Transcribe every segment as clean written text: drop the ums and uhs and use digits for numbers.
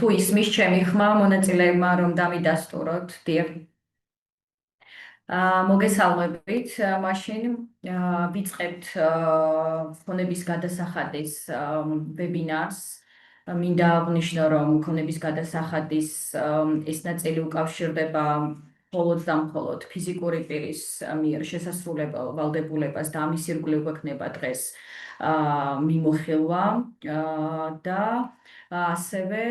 თუ ისმის ჩემი ხმა მონაწილეებმა რომ დამიდასტუროთ, დიახ. მოგესალმებით, მაშინ ვიწყებთ ქონების გადასახადის ვებინარს. მინდა აღვნიშნო, რომ ქონების გადასახადის ეს ნაწილი უკავშირდება მხოლოდ და მხოლოდ ფიზიკური პირის მიერ შესასრულებელებას და ამის ირგვლივ გვექნება დღეს მიმოხილვა და ასევე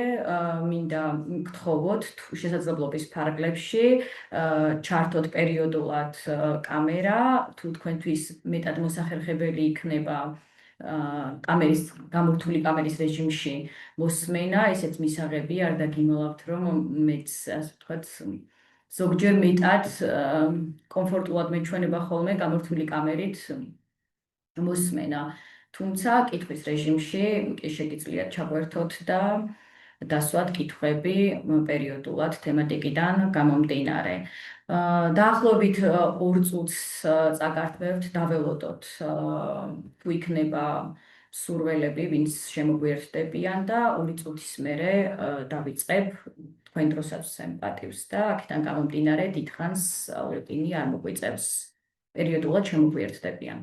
მინდა გთხოვოთ შესაძლებლობის ფარგლებში ჩართოთ პერიოდულად კამერა, თუ თქვენთვის მეტად მოსახერხებელი იქნება კამერის გამორთული კამერის რეჟიმში მოსმენა, ესეც მისაღები არ დაგიმალავთ, რომ მეც ასე ვთქვათ ზოგჯერ მეტად კომფორტულად მეჩვენება ხოლმე გამორთული კამერით მოსმენა. თუმცა კითხვის რეჟიმში კი შეგიძლიათ ჩაგვერთოთ და დასვათ კითხვები პერიოდულად თემატიკიდან გამომდინარე. დაახლოებით 2 წუთს წაგართმევთ, დაველოდოთ თუ იქნება სურველები, ვინც შემოგვიერთდებიან და 2 წუთის მერე დავიწყებ თქვენ დროსაც სემპატივს და აქედან გამომდინარე დიდხანს ვებინი არ მოგვიწევს პერიოდულად შემოგვიერთდებიან.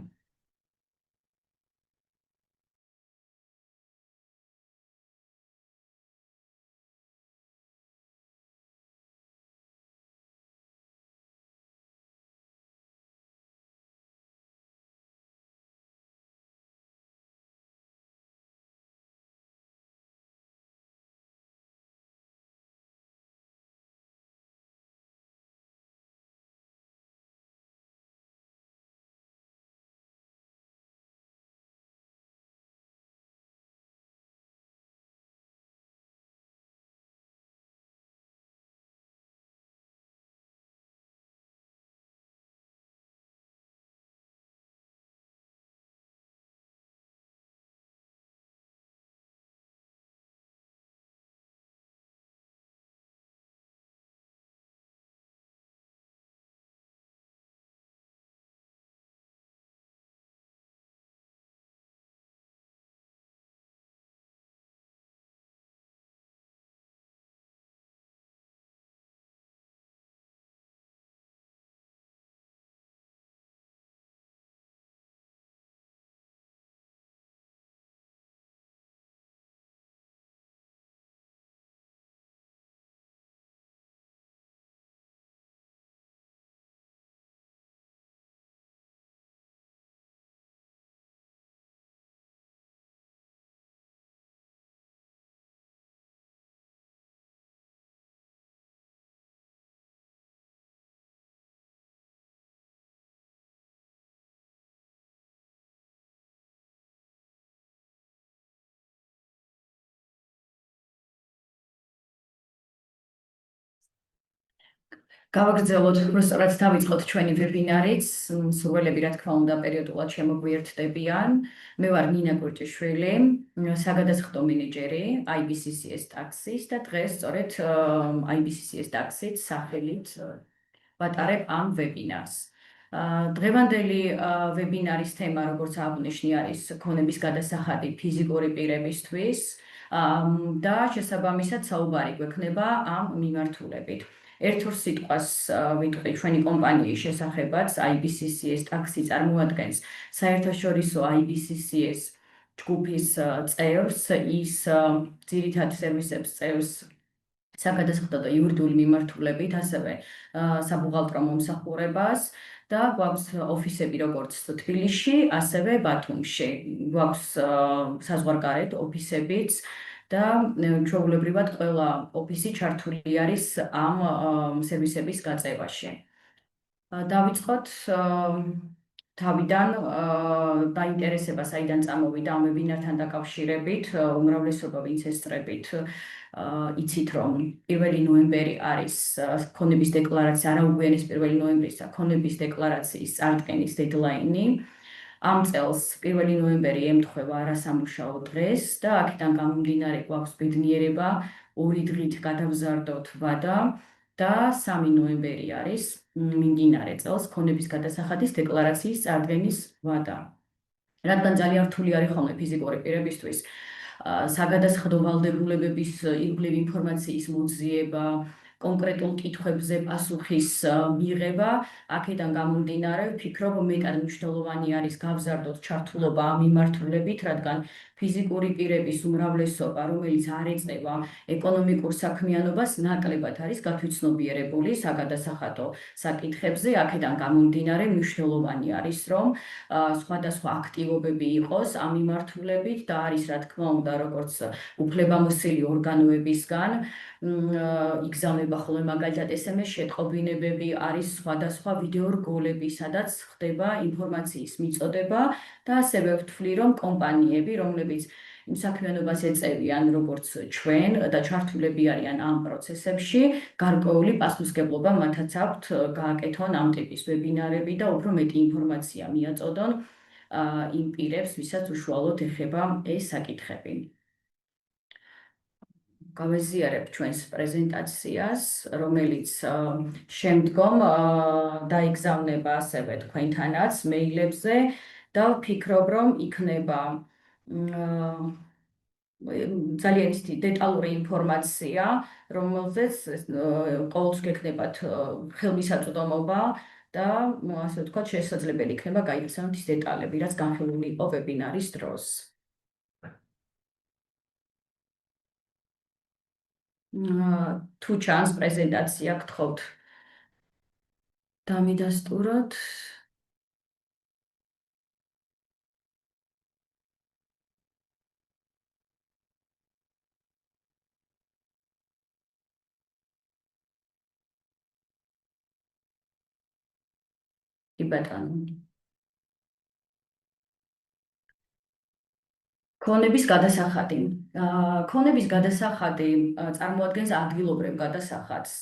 გავაგრძელოთ, უბრალოდ დავიწყოთ ჩვენი ვებინარიც. სურველები, რა თქმა უნდა, პერიოდულად შემოგვიერთდებიან. მე ვარ ნინა კურჭიშვილი, საგადასახადო მენეჯერი IBCCS ტაქსის და დღეს სწორედ IBCCS ტაქსის სახელით ვატარებ ამ ვებინარს. დღევანდელი ვებინარის თემა, როგორც აღვნიშნე, არის ქონების გადასახადი ფიზიკური პირებისთვის და შესაბამისად საუბარი გვექნება ამ მიმართულებით. ერთ-ორ სიტყვას ვიტყვი ჩვენი კომპანიის შესახებაც. IBCCS ტაქსი წარმოადგენს საერთაშორისო IBCCS ჯგუფის წევრს, ის ძირითად სერვისებს წევს საგადასახადო და იურიდიული მიმართულებით, ასევე საბუღალტრო მომსახურებას და გვაქვს ოფისები როგორც თბილისში, ასევე ბათუმში. გვაქვს საზღვარგარეთ ოფისებიც და ჩვეულებრივად ყველა ოფისი ჩართული არის ამ სერვისების გაწევაში. დავიწყოთ თავიდან დაინტერესება საიდან წამოვიდა ამ ვებინართან დაკავშირებით. უმრავლესობა ვინც ესწრებით იცით, რომ 1 ნოემბერი არის ქონების დეკლარაცია, არაუგვიანის 1 ნოემბრისა ქონების დეკლარაციის წარდგენის დედლაინი. ამ წელს 1 ნოემბერი ემთხვევა არასამუშაო დღეს და აქედან გამომდინარე გვაქვს ბედნიერება 2 დღით გადავზარდოთ ვადა და 3 ნოემბერი არის მიმდინარე წელს ქონების გადასახადის დეკლარაციის წარდგენის ვადა. რადგან ძალიან რთული არის ხოლმე ფიზიკური პირებისთვის საგადასახადო ვალდებულებების ირგვლივ ინფორმაციის მოძიება, კონკრეტულ კითხვებზე პასუხის მიღება, აქედან გამომდინარე, ვფიქრობ, მეტად მნიშვნელოვანი არის გავზარდოთ ჩართულობა ამ მიმართულებით, რადგან ფიზიკური პირების უმრავლესობა, რომელიც არ ეწევა ეკონომიკურ საქმიანობას, ნაკლებად არის გათვითცნობიერებული საგადასახადო საკითხებზე, აქედან გამომდინარე, მნიშვნელოვანი არის, რომ სხვადასხვა აქტივობები იყოს ამ მიმართულებით და არის, რა თქმა უნდა, როგორც უფლებამოსილი ორგანოებისგან იგზავნება ხოლმე მაგალითად SMS შეტყობინებები, არის სხვადასხვა ვიდეო რგოლები, სადაც ხდება ინფორმაციის მიწოდება და ასევე ვთვლი, რომ კომპანიები, რომლებიც იმ საქმიანობას ეწევიან, როგორც ჩვენ და ჩართულები არიან ამ პროცესებში, გარკვეული პასუხისმგებლობა მათაც აქვთ გააკეთონ ამ ტიპის ვებინარები და უფრო მეტი ინფორმაცია მიაწოდონ იმ პირებს, ვისაც უშუალოდ ეხება ეს საკითხები. გავეზიარებ ჩვენს პრეზენტაციას, რომელიც შემდგომ დაიგზავნება ასევე თქვენთანაც მეილებზე და ვფიქრობ, რომ იქნება ძალიან ისეთი დეტალური ინფორმაცია, რომელზეც ყოველთვის გექნებათ ხელმისაწვდომობა და ასე ვთქვათ, შესაძლებელი იქნება გაიგრძნოთ ის დეტალები, რაც განხილული იყო ვებინარის დროს. თუ ჩანს პრეზენტაცია, გთხოვთ დამიდასტუროთ. კი ბატონო. ქონების გადასახადი. ქონების გადასახადი წარმოადგენს ადგილობრივ გადასახადს.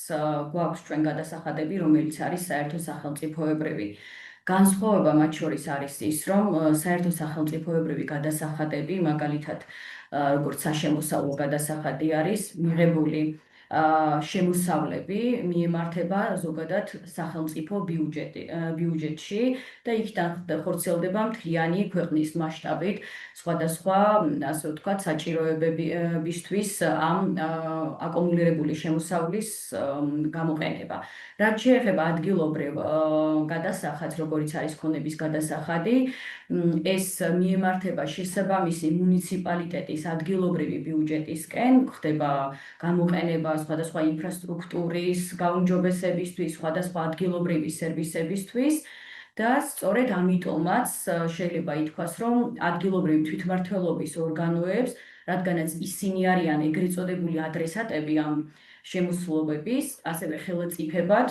გვაქვს ჩვენ გადასახადები, რომელიც არის საერთო სახელმწიფოებრივი. განსხვავება მათ შორის არის ის, რომ საერთო სახელმწიფოებრივი გადასახადები, მაგალითად, როგორც საშემოსავლო გადასახადი არის მიღებული შემოსავლები მიემართება ზოგადად სახელმწიფო ბიუჯეტში და იქიდან ხორციელდება მთლიანი ქვეყნის მასშტაბით სხვადასხვა, ასე ვთქვათ, საჭიროებებისთვის ამ აკუმულირებული შემოსავლის გამოყენება. რაც შეეხება ადგილობრივ გადასახადს, როგორც არის ქონების გადასახადი, ეს მიემართება შესაბამისი მუნიციპალიტეტის ადგილობრივი ბიუჯეტისკენ, ხდება გამოყენება სხვადასხვა ინფრასტრუქტურის გაუმჯობესებისთვის, სხვადასხვა ადგილობრივი სერვისებისთვის და სწორედ ამიტომაც შეიძლება ითქვას, რომ ადგილობრივი თვითმმართველობის ორგანოებს, რადგანაც ისინი არიან ეგრეთ წოდებული ადრესატები ამ შემოსვლობების, ასევე ხელმწიფებად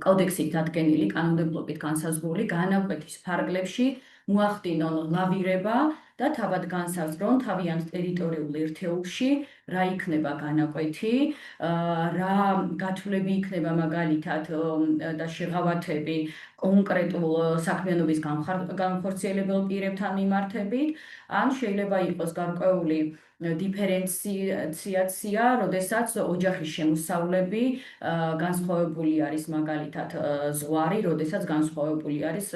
კოდექსით დადგენილი კანონმდებლობით განსაზღვრული განაკვეთის ფარგლებში მოახდინონ ლავირება და თავად განსაზღვრონ თავიანთ ტერიტორიულ ერთეულში რა იქნება განაკვეთი, რა გათვლები იქნება მაგალითად და შეღავათები კონკრეტულ საქმიანობის განხორციელებელ პირებთან მიმართებით, ან შეიძლება იყოს გარკვეული დიფერენციაცია, როდესაც ოჯახის შემოსავლები განსხვავებული არის მაგალითად ზღვარი, როდესაც განსხვავებული არის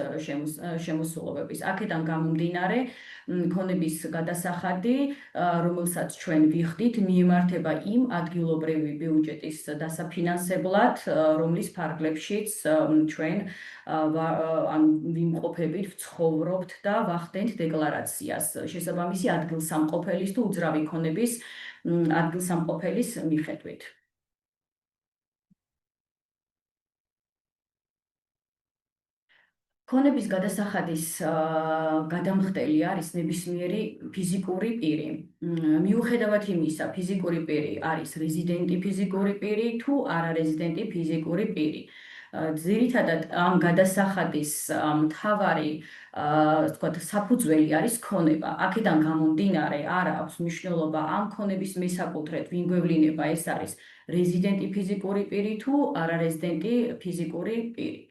შემოსულობების. აქედან გამომდინარე, ქონების გადასახადი, რომელსაც ჩვენ ვიხდით, მიემართება იმ ადგილობრივი ბიუჯეტის დასაფინანსებლად, რომლის ფარგლებშიც ჩვენ ვიმყოფებით, ვცხოვრობთ და ვახდენთ დეკლარაციას შესაბამისი ადგილსამყოფელის თუ უძრავი ქონების ადგილსამყოფელის მიხედვით. ქონების გადასახადის გადამხდელი არის ნებისმიერი ფიზიკური პირი. მიუხედავად იმისა, ფიზიკური პირი არის რეზიდენტი ფიზიკური პირი თუ არარეზიდენტი ფიზიკური პირი. ძირითადად ამ გადასახადის მთავარი საფუძველი არის ქონება. აქედან გამომდინარე, არ აქვს მნიშვნელობა ამ ქონების მესაკუთრედ ვინ გვევლინება, ეს არის რეზიდენტი ფიზიკური პირი თუ არარეზიდენტი ფიზიკური პირი.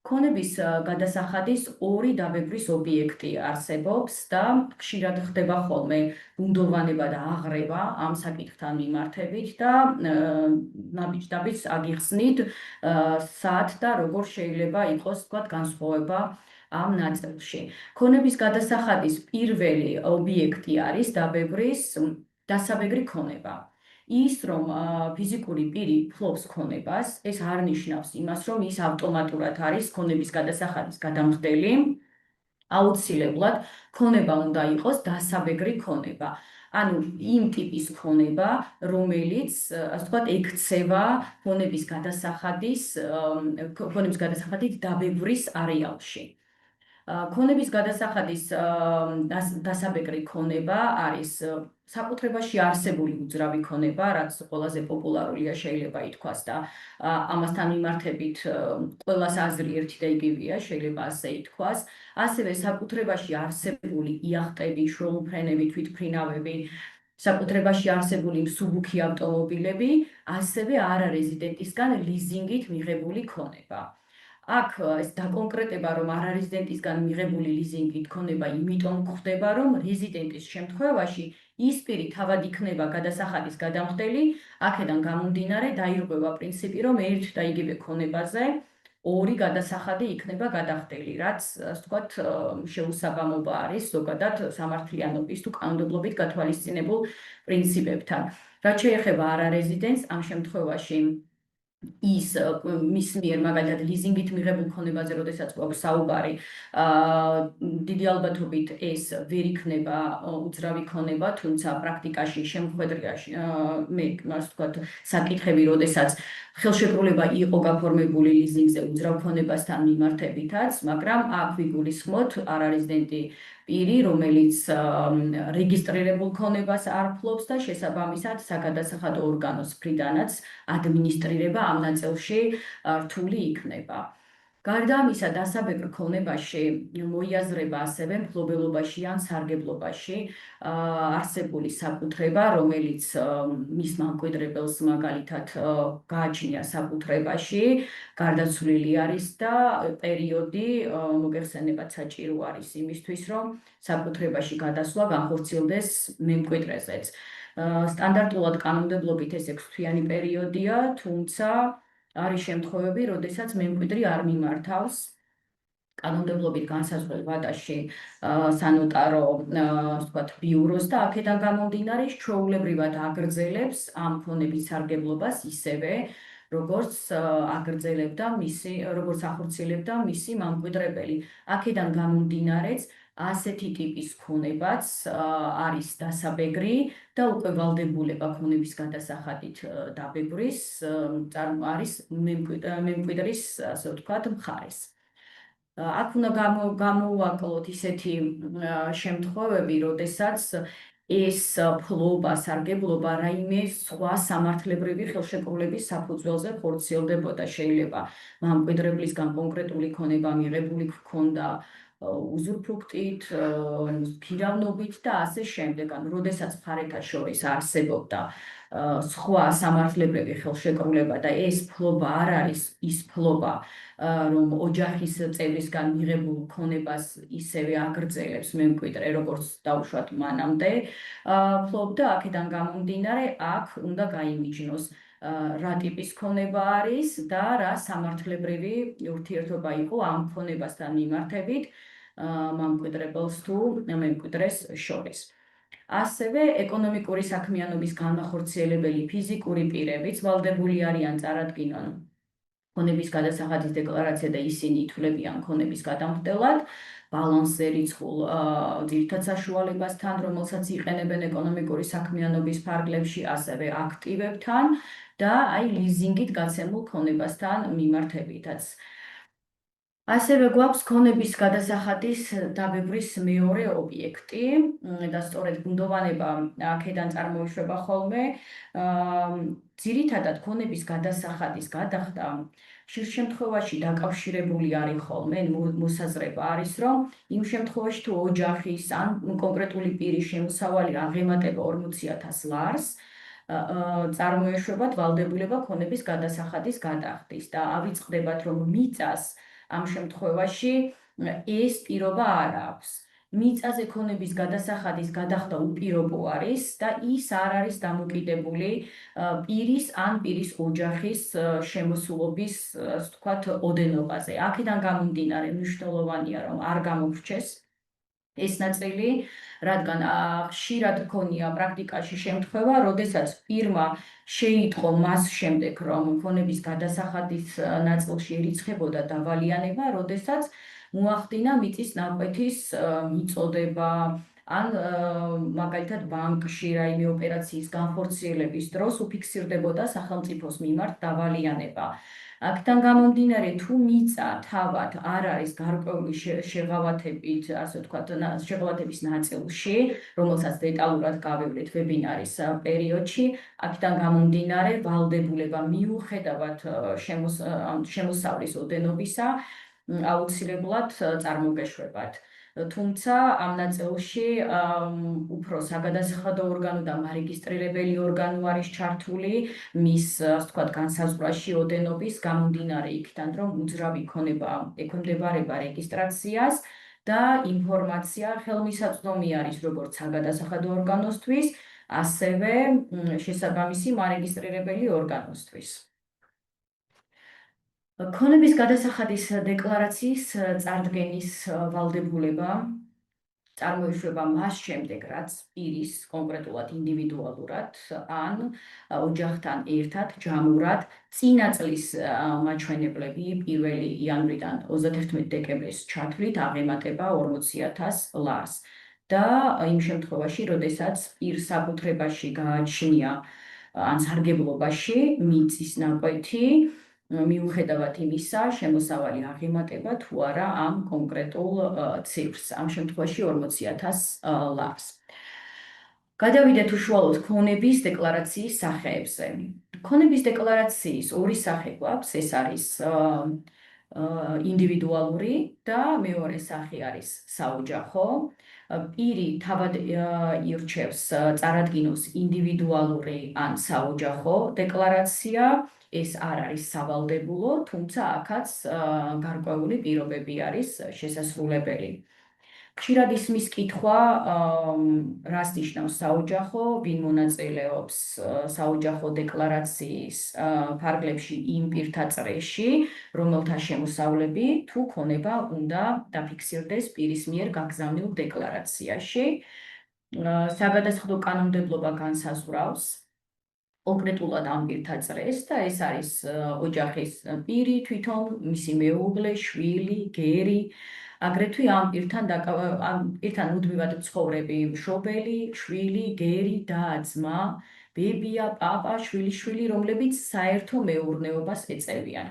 ქონების გადასახადის ორი დაბებრის ობიექტი არსებობს და ხშირად ხდება ხოლმე ბუნდოვანება და აღრევა ამ საკითხთან მიმართებით და ნაბიჯ-დაბიჯს აგიხსნით, სად და როგორ შეიძლება იყოს, თქვათ, განსხვავება ამ ნაწილში. ქონების გადასახადის პირველი ობიექტი არის დასაბეგრი ქონება. ის რომ ფიზიკური პირი ფლობს ქონებას, ეს არ ნიშნავს იმას, რომ ის ავტომატურად არის ქონების გადასახადის გადამხდელი. აუცილებლად ქონება უნდა იყოს დასაბეგრი ქონება. ანუ იმ ტიპის ქონება, რომელიც, ასე ვთქვათ, ექცევა ქონების გადასახადით დაბებრის არეალში. ქონების გადასახადის დასაბეგრი ქონება არის საკუთრებაში არსებული უძრავი ქონება, რაც ყველაზე პოპულარულია შეიძლება ითქვას და ამასთან მიმართებით ყველას აზრი ერთი და იგივეა, შეიძლება ასე ითქვას. ასევე საკუთრებაში არსებული იახტები, შრომფრენები, თვითმფრინავები, საკუთრებაში არსებული მსუბუქი ავტომობილები, ასევე არარეზიდენტისგან ლიზინგით მიღებული ქონება. აქ ეს დაკონკრეტება, რომ არარეზიდენტისგან მიღებული ლიზინგით ქონება იმიტომ გვხდება, რომ რეზიდენტის შემთხვევაში ის პირი თავად იქნება გადასახადის გადამხდელი, აქედან გამომდინარე დაირღვევა პრინციპი, რომ ერთ და იგივე ქონებაზე ორი გადასახადი იქნება გადახდელი, რაც, ასე ვთქვათ, შეუსაბამობა არის ზოგადად სამართლიანობის თუ კანონმდებლობით გათვალისწინებულ პრინციპებთან. რაც შეეხება არარეზიდენტს, ამ შემთხვევაში ის მის მიერ მაგალითად ლიზინგით მიღებულ ქონებაზე, როდესაც გვაქვს საუბარი, დიდი ალბათობით ეს ვერ იქნება უძრავი ქონება, თუმცა პრაქტიკაში შემოხვედრია მე ასე ვთქვათ საკითხები, როდესაც ხელშეკრულება იყო გაფორმებული ლიზინგზე უძრავ ქონებასთან მიმართებითაც, მაგრამ აქ ვიგულისხმოთ არარეზიდენტი პირი, რომელიც რეგისტრირებულ ქონებას არ ფლობს და შესაბამისად საგადასახადო ორგანოს მხრიდანაც ადმინისტრირება ამ ნაწილში რთული იქნება. გარდა ამისა, დასაბეგრ ქონებაში მოიაზრება ასევე მფლობელობაში ან სარგებლობაში არსებული საკუთრება, რომელიც მის მემკვიდრებელს მაგალითად გააჩნია საკუთრებაში, გარდაცვლილი არის და პერიოდი მოგეხსენებათ საჭირო არის იმისთვის, რომ საკუთრებაში გადასვლა განხორციელდეს მემკვიდრეზეც. სტანდარტულად კანონმდებლობით ეს 6 თვიანი პერიოდია, თუმცა არის შემთხვევები, როდესაც მემკვიდრი არ მიმართავს კანონმდებლობით განსაზღვრულ ვადაში სანოტარო, ასე ვთქვათ, ბიუროს და აქედან გამომდინარე ჩვეულებრივად აგრძელებს ამ ქონების სარგებლობას ისევე, როგორც ახორციელებდა მისი მემკვიდრებელი. აქედან გამომდინარეც ასეთი ტიპის ქონებაც არის დასაბეგრი და უკვე ვალდებულება ქონების გადასახადით დაბებრის არის მემკვიდრის, ასე ვთქვათ, მხარეს. აქ უნდა გამოვაკლოთ ისეთი შემთხვევები, როდესაც ეს ფლობა, სარგებლობა რაიმე სხვა სამართლებრივი ხელშეკრულების საფუძველზე ხორციელდებოდა. შეიძლება მემკვიდრებლისგან კონკრეტული ქონება მიღებული ჰქონდა უზურპრუქტით, ფირავნობით და ასე შემდეგ. ანუ როდესაც მხარეთა შორის არსებობდა სხვა სამართლებრივი ხელშეკრულება და ეს ფლობა არ არის ის ფლობა, რომ ოჯახის წევრისგან მიღებულ ქონებას ისევე აგრძელებს მემკვიდრე, როგორც დაუშვათ მანამდე ფლობდა, აქედან გამომდინარე, აქ უნდა გაიმიჯნოს რა ტიპის ქონება არის და რა სამართლებრივი ურთიერთობა იყო ამ ქონებასთან მიმართებით მემკვიდრებელს თუ მემკვიდრეს შორის. ასევე ეკონომიკური საქმიანობის განმახორციელებელი ფიზიკური პირებიც ვალდებული არიან წარადგინონ ქონების გადასახადის დეკლარაცია და ისინი ითვლებიან ქონების გადამხდელად ბალანსზე რიცხულ ძირითად საშუალებასთან, რომელსაც იყენებენ ეკონომიკური საქმიანობის ფარგლებში, ასევე აქტივებთან და ლიზინგით გაცემულ ქონებასთან მიმართებითაც. ასევე გვაქვს ქონების გადასახადის დაბებრის მეორე ობიექტი და სწორედ ბუნდოვანება აქედან წარმოიშვება ხოლმე. ძირითადად ქონების გადასახადის გადახდა ხშირ შემთხვევაში დაკავშირებული არის ხოლმე, მოსაზრება არის, რომ იმ შემთხვევაში თუ ოჯახის ან კონკრეტული პირის შემოსავალი აღემატება 40,000 ლარს, წარმოეშვებათ ვალდებულება ქონების გადასახადის გადახდის და ავიწყდებათ, რომ მიწას ამ შემთხვევაში ეს პირობა არ აქვს. მიწაზე ქონების გადასახადის გადახდა უპირობო არის და ის არ არის დამოკიდებული პირის ან პირის ოჯახის შემოსულობის, ასე ვთქვათ, ოდენობაზე. აქედან გამომდინარე მნიშვნელოვანია, რომ არ გამოვრჩეს ეს ნაწილი, რადგან ხშირად ქონია პრაქტიკაში შემთხვევა, როდესაც პირმა შეიტყო მას შემდეგ, რომ ქონების გადასახადის ნაწილში ერიცხებოდა დავალიანება, როდესაც მოახდინა მიწის ნაკვეთის მიწოდება, ან მაგალითად ბანკში რაიმე ოპერაციის განხორციელების დროს უფიქსირდებოდა სახელმწიფოს მიმართ დავალიანება. აქედან გამომდინარე, თუ მიწა თავად არ არის გარკვეული შეღავათებით, ასე ვთქვათ, შეღავათების ნაწილში, რომელსაც დეტალურად გავევლეთ ვებინარის პერიოდში, აქედან გამომდინარე, ვალდებულება მიუხედავად შემოსავლის ოდენობისა, აუცილებლად წარმოგეშვებათ. თუმცა ამ ნაწილში უფრო საგადასახადო ორგანო და მარეგისტრირებელი ორგანო არის ჩართული მის, ასე ვთქვათ, განსაზღვრაში ოდენობის გამომდინარე იქიდან, რომ უძრავი ქონება ექვემდებარება რეგისტრაციას და ინფორმაცია ხელმისაწვდომი არის როგორც საგადასახადო ორგანოსთვის, ასევე შესაბამისი მარეგისტრირებელი ორგანოსთვის. ქონების გადასახადის დეკლარაციის წარდგენის ვალდებულება წარმოიშვება მას შემდეგ, რაც პირის კონკრეტულად ინდივიდუალურად ან ოჯახთან ერთად ჯამურად წინა წლის მაჩვენებლები 1 იანვრიდან 31 დეკემბრის ჩათვლით აღემატება 40,000 ლარს. და იმ შემთხვევაში, როდესაც პირს საკუთრებაში გააჩნია ან სარგებლობაში მიწის ნაკვეთი, მიუხედავად იმისა, შემოსავალი აღემატება თუ არა ამ კონკრეტულ ციფრს, ამ შემთხვევაში 40,000 ლარს. გადავიდეთ უშუალოდ ქონების დეკლარაციის სახეებზე. ქონების დეკლარაციის ორი სახე გვაქვს, ეს არის ინდივიდუალური და მეორე სახე არის საოჯახო. პირი თავად ირჩევს წარადგინოს ინდივიდუალური ან საოჯახო დეკლარაცია. ეს არ არის სავალდებულო, თუმცა აქაც გარკვეული პირობები არის შესასრულებელი. ხშირად ისმის კითხვა, რას ნიშნავს საოჯახო, ვინ მონაწილეობს საოჯახო დეკლარაციის ფარგლებში იმ პირთა წრეში, რომელთა შემოსავლები თუ ქონება უნდა დაფიქსირდეს პირის მიერ გაგზავნილ დეკლარაციაში. საგადასახადო კანონმდებლობა განსაზღვრავს კონკრეტულად ამ პირთა წრეს და ეს არის ოჯახის პირი თვითონ, მისი მეუღლე, შვილი, გერი, აგრეთვე ამ პირთან მუდმივად მცხოვრები მშობელი, შვილი, გერი და ძმა, ბებია, პაპა, შვილიშვილი, რომლებიც საერთო მეურნეობას ეწევიან.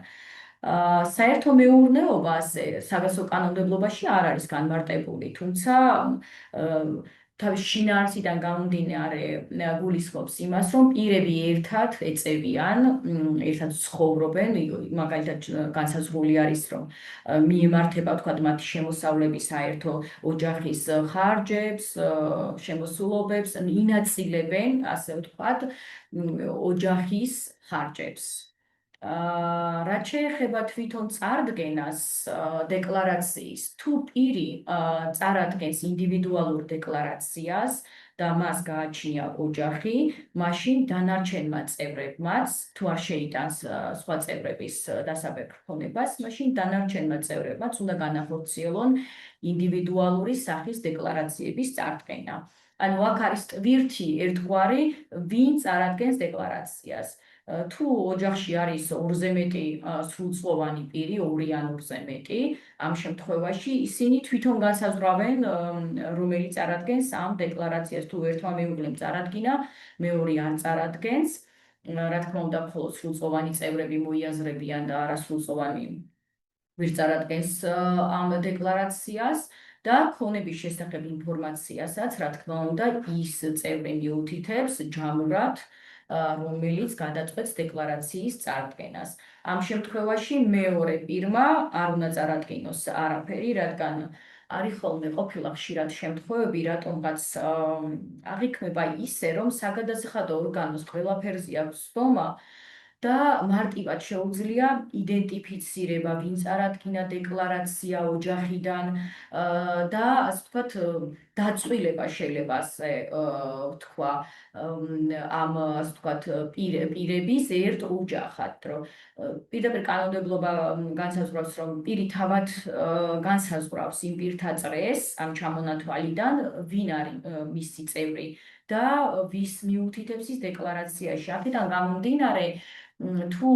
საერთო მეურნეობაზე საგასო კანონმდებლობაში არ არის განმარტებული, თუმცა თავის შინაარსიდან გამომდინარე გულისხმობს იმას, რომ პირები ერთად ეწევიან, ერთად ცხოვრობენ, მაგალითად განსაზღვრული არის, რომ მიემართება, ვთქვათ, მათი შემოსავლები საერთო ოჯახის ხარჯებს, შემოსულობებს, ინაწილებენ, ასე ვთქვათ, ოჯახის ხარჯებს. რაც შეეხება თვითონ წარდგენას დეკლარაციის, თუ პირი წარადგენს ინდივიდუალურ დეკლარაციას და მას გააჩნია ოჯახი, მაშინ დანარჩენმა წევრებმაც, თუ არ შეიტანს სხვა წევრების დასაბეჭ ქონებას, მაშინ დანარჩენმა წევრებმაც უნდა განახორციელონ ინდივიდუალური სახის დეკლარაციების წარდგენა. ანუ აქ არის ტვირთი ერთგვარი, ვინ წარადგენს დეკლარაციას. თუ ოჯახში არის 2-ზე მეტი სრულწლოვანი პირი, 2 ან 2-ზე მეტი, ამ შემთხვევაში ისინი თვითონ განსაზღვრავენ, რომელი წარადგენს ამ დეკლარაციას. თუ ერთმა მეუღლემ წარადგინა, მეორე არ წარადგენს. რა თქმა უნდა, მხოლოდ სრულწლოვანი წევრები მოიაზრებიან და არასრულწლოვანი ვერ წარადგენს ამ დეკლარაციას. და ქონების შესახებ ინფორმაციასაც, რა თქმა უნდა, ის წევრი მიუთითებს ჯამურად, რომელიც გადაწყვეტს დეკლარაციის წარდგენას. ამ შემთხვევაში მეორე პირმა არ უნდა წარადგინოს არაფერი, რადგან არის ხოლმე ყოფილა ხშირად შემთხვევები, რატომღაც აღიქმება ისე, რომ საგადასახადო ორგანოს ყველაფერზე აქვს ცდომა და მარტივად შეუძლია იდენტიფიცირება, ვინ წარადგინა დეკლარაცია ოჯახიდან და ასე ვთქვათ, დაწყვილება შეიძლება ასე ვთქვა ამ ასე ვთქვათ პირების ერთ ოჯახად, რომ პირდაპირ კანონმდებლობა განსაზღვრავს, რომ პირი თავად განსაზღვრავს იმ პირთა წრეს ამ ჩამონათვალიდან, ვინ არის მისი წევრი და ვის მიუთითებს ის დეკლარაციაში. აქედან გამომდინარე, თუ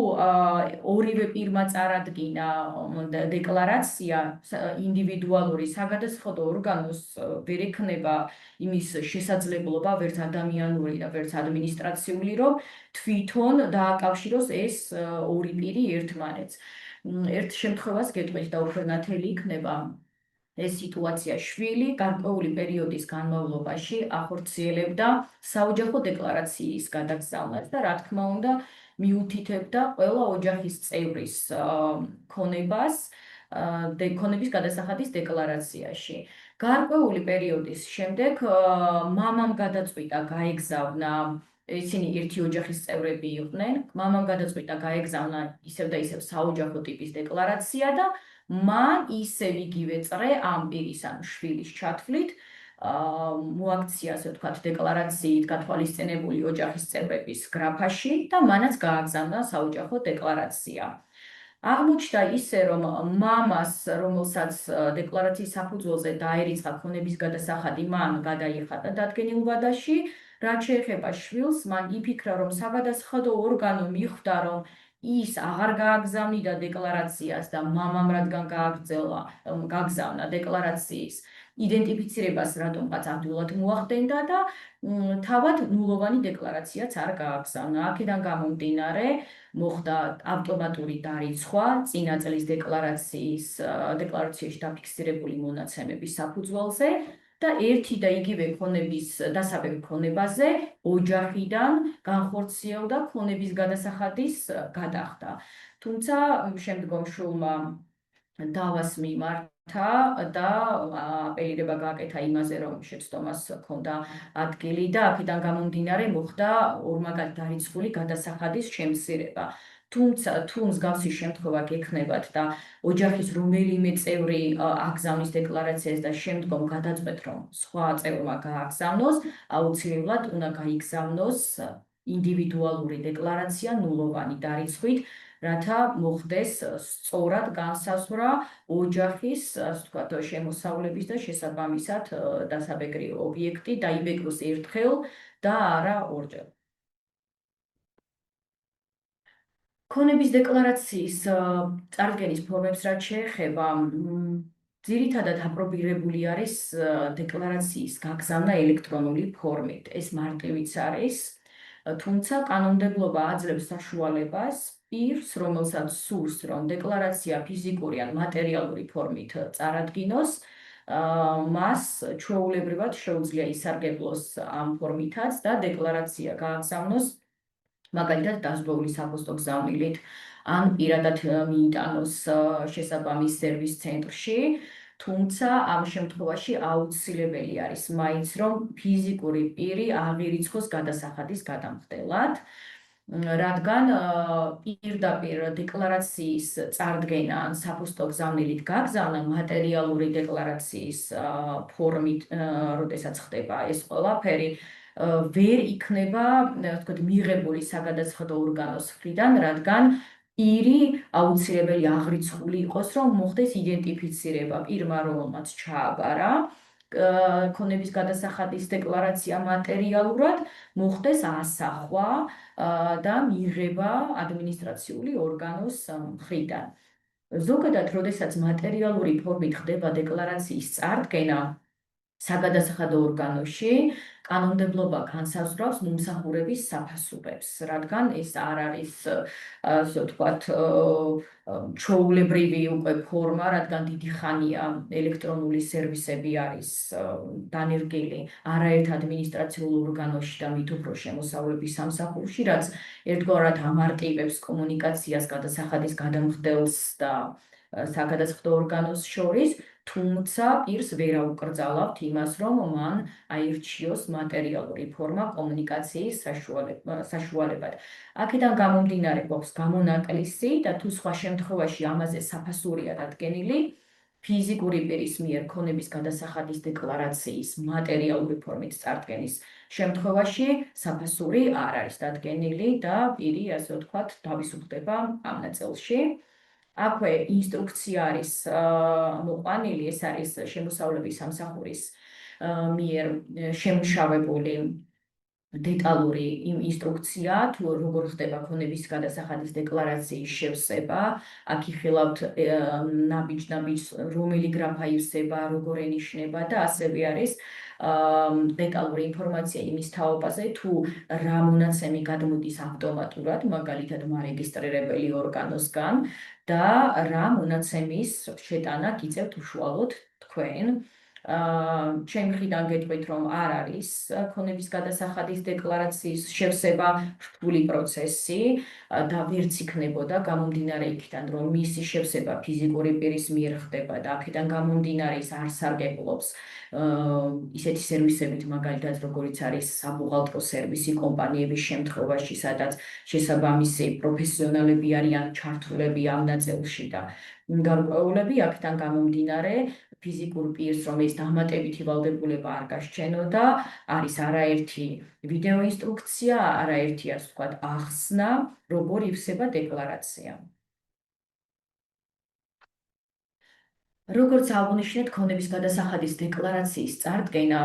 ორივე პირმა წარადგინა დეკლარაცია, ინდივიდუალური საგადასახადო ორგანოს ვერ ექნება იმის შესაძლებლობა, ვერც ადამიანური და ვერც ადმინისტრაციული, რომ თვითონ დააკავშიროს ეს ორი პირი ერთმანეთს. ერთ შემთხვევას გეტყვით და უფრო ნათელი იქნება ეს სიტუაცია. შვილი გარკვეული პერიოდის განმავლობაში ახორციელებდა საოჯახო დეკლარაციის გადაგზავნას და რა თქმა უნდა მიუთითებდა ყველა ოჯახის წევრის ქონებას ქონების გადასახადის დეკლარაციაში. გარკვეული პერიოდის შემდეგ მამამ გადაწყვიტა გაეგზავნა, ისინი ერთი ოჯახის წევრები იყვნენ, მამამ გადაწყვიტა გაეგზავნა ისევ და ისევ საოჯახო ტიპის დეკლარაცია და მან ისევ იგივე წრე ამ პირის ან შვილის ჩათვლით მოაქცია, ასე ვთქვათ, დეკლარაციით გათვალისწინებული ოჯახის წევრების გრაფაში და მანაც გააგზავნა საოჯახო დეკლარაცია. აღმოჩნდა ისე, რომ მამას, რომელსაც დეკლარაციის საფუძველზე დაერიცხა ქონების გადასახადი, მან გადაიხადა დადგენილ ვადაში, რაც შეეხება შვილს, მან იფიქრა, რომ საგადასახადო ორგანო მიხვდა, რომ ის აღარ გააგზავნიდა დეკლარაციას და მამამ რადგან გააგზავნა დეკლარაციის იდენტიფიცირებას რატომღაც ადვილად მოახდენდა და თავად ნულოვანი დეკლარაციაც არ გააგზავნა. აქედან გამომდინარე, მოხდა ავტომატური დარიცხვა წინა წლის დეკლარაციაში დაფიქსირებული მონაცემების საფუძველზე და ერთი და იგივე ქონების დასაბეგ ქონებაზე ოჯახიდან განხორციელდა ქონების გადასახადის გადახდა. თუმცა შემდგომ შვილმა დავას მიმართა და აპელირება გააკეთა იმაზე, რომ შეცდომას ჰქონდა ადგილი და აქედან გამომდინარე მოხდა ორმაგად დარიცხული გადასახადის შემცირება. თუმცა თუ მსგავსი შემთხვევა გექნებათ და ოჯახის რომელიმე წევრი აგზავნის დეკლარაციას და შემდგომ გადაწყვეტ, რომ სხვა წევრმა გააგზავნოს, აუცილებლად უნდა გაიგზავნოს ინდივიდუალური დეკლარაცია ნულოვანი დარიცხვით, რათა მოხდეს სწორად განსაზღვრა ოჯახის, ასე ვთქვათ, შემოსავლების და შესაბამისად დასაბეგრი ობიექტი დაიბეჭოს ერთხელ და არა ორჯერ. ქონების დეკლარაციის წარდგენის ფორმებს რაც შეეხება, ძირითადად აპრობირებული არის დეკლარაციის გაგზავნა ელექტრონული ფორმით. ეს მარტივიც არის, თუმცა კანონმდებლობა აძლევს საშუალებას პირს, რომელსაც სურს, რომ დეკლარაცია ფიზიკური ან მატერიალური ფორმით წარადგინოს, მას ჩვეულებრივად შეუძლია ისარგებლოს ამ ფორმითაც და დეკლარაცია გააგზავნოს მაგალითად დაზღვეული საფოსტო გზავნილით ან პირადად მიიტანოს შესაბამის სერვის ცენტრში, თუმცა ამ შემთხვევაში აუცილებელი არის მაინც, რომ ფიზიკური პირი აღირიცხოს გადასახადის გადამხდელად, რადგან პირდაპირ დეკლარაციის წარდგენა ან საფოსტო გზავნილით გაგზავნა მატერიალური დეკლარაციის ფორმით, როდესაც ხდება ეს ყველაფერი, ვერ იქნება, თქვათ, მიღებული საგადასახადო ორგანოს მხრიდან, რადგან პირი აუცილებელი აღრიცხული იყოს, რომ მოხდეს იდენტიფიცირება პირმა, რომელმაც ჩააბარა ქონების გადასახადის დეკლარაცია მატერიალურად, მოხდეს ასახვა და მიღება ადმინისტრაციული ორგანოს მხრიდან. ზოგადად, როდესაც მატერიალური ფორმით ხდება დეკლარაციის წარდგენა საგადასახადო ორგანოში, კანონმდებლობა განსაზღვრავს მომსახურების საფასურებს, რადგან ეს არ არის, ასე ვთქვათ, ჩვეულებრივი უკვე ფორმა, რადგან დიდი ხანია ელექტრონული სერვისები არის დანერგილი არაერთ ადმინისტრაციულ ორგანოში და მით უფრო შემოსავლების სამსახურში, რაც ერთგვარად ამარტივებს კომუნიკაციას გადასახადის გადამხდელს და საგადასახადო ორგანოს შორის. თუმცა პირს ვერ აუკრძალავთ იმას, რომ მან აირჩიოს მატერიალური ფორმა კომუნიკაციის საშუალებად. აქედან გამომდინარე გვაქვს გამონაკლისი და თუ სხვა შემთხვევაში ამაზე საფასურია დადგენილი, ფიზიკური პირის მიერ ქონების გადასახადის დეკლარაციის მატერიალური ფორმით წარდგენის შემთხვევაში საფასური არ არის დადგენილი და პირი, ასე ვთქვათ, თავისუფლდება ამ ნაწილში. აქვე ინსტრუქცია არის მოყვანილი, ეს არის შემოსავლების სამსახურის მიერ შემუშავებული დეტალური ინსტრუქცია, თუ როგორ ხდება ქონების გადასახადის დეკლარაციის შევსება, აქ იხილავთ ნაბიჯ-ნაბიჯს რომელი გრაფა ივსება, როგორ ენიშნება და ასევე არის დეტალური ინფორმაცია იმის თაობაზე, თუ რა მონაცემი გადმოდის ავტომატურად, მაგალითად მარეგისტრირებელი ორგანოსგან და რა მონაცემის შეტანა გიწევთ უშუალოდ თქვენ. ჩემი მხრიდან გეტყვით, რომ არ არის ქონების გადასახადის დეკლარაციის შევსება რთული პროცესი და ვერც იქნებოდა გამომდინარე იქიდან, რომ მისი შევსება ფიზიკური პირის მიერ ხდება და აქედან გამომდინარე ის არ სარგებლობს ისეთი სერვისებით, მაგალითად, როგორიც არის საბუღალტრო სერვისი კომპანიების შემთხვევაში, სადაც შესაბამისი პროფესიონალები არიან ჩართულები ამ ნაწილში და გარკვეულები აქედან გამომდინარე ფიზიკურ პირს, რომ ეს დამატებითი ვალდებულება არ გასჩენოდა, არის არაერთი ვიდეო ინსტრუქცია, არაერთი, ასე ვთქვათ, ახსნა, როგორ ივსება დეკლარაცია. როგორც აღნიშნეთ, ქონების გადასახადის დეკლარაციის წარდგენა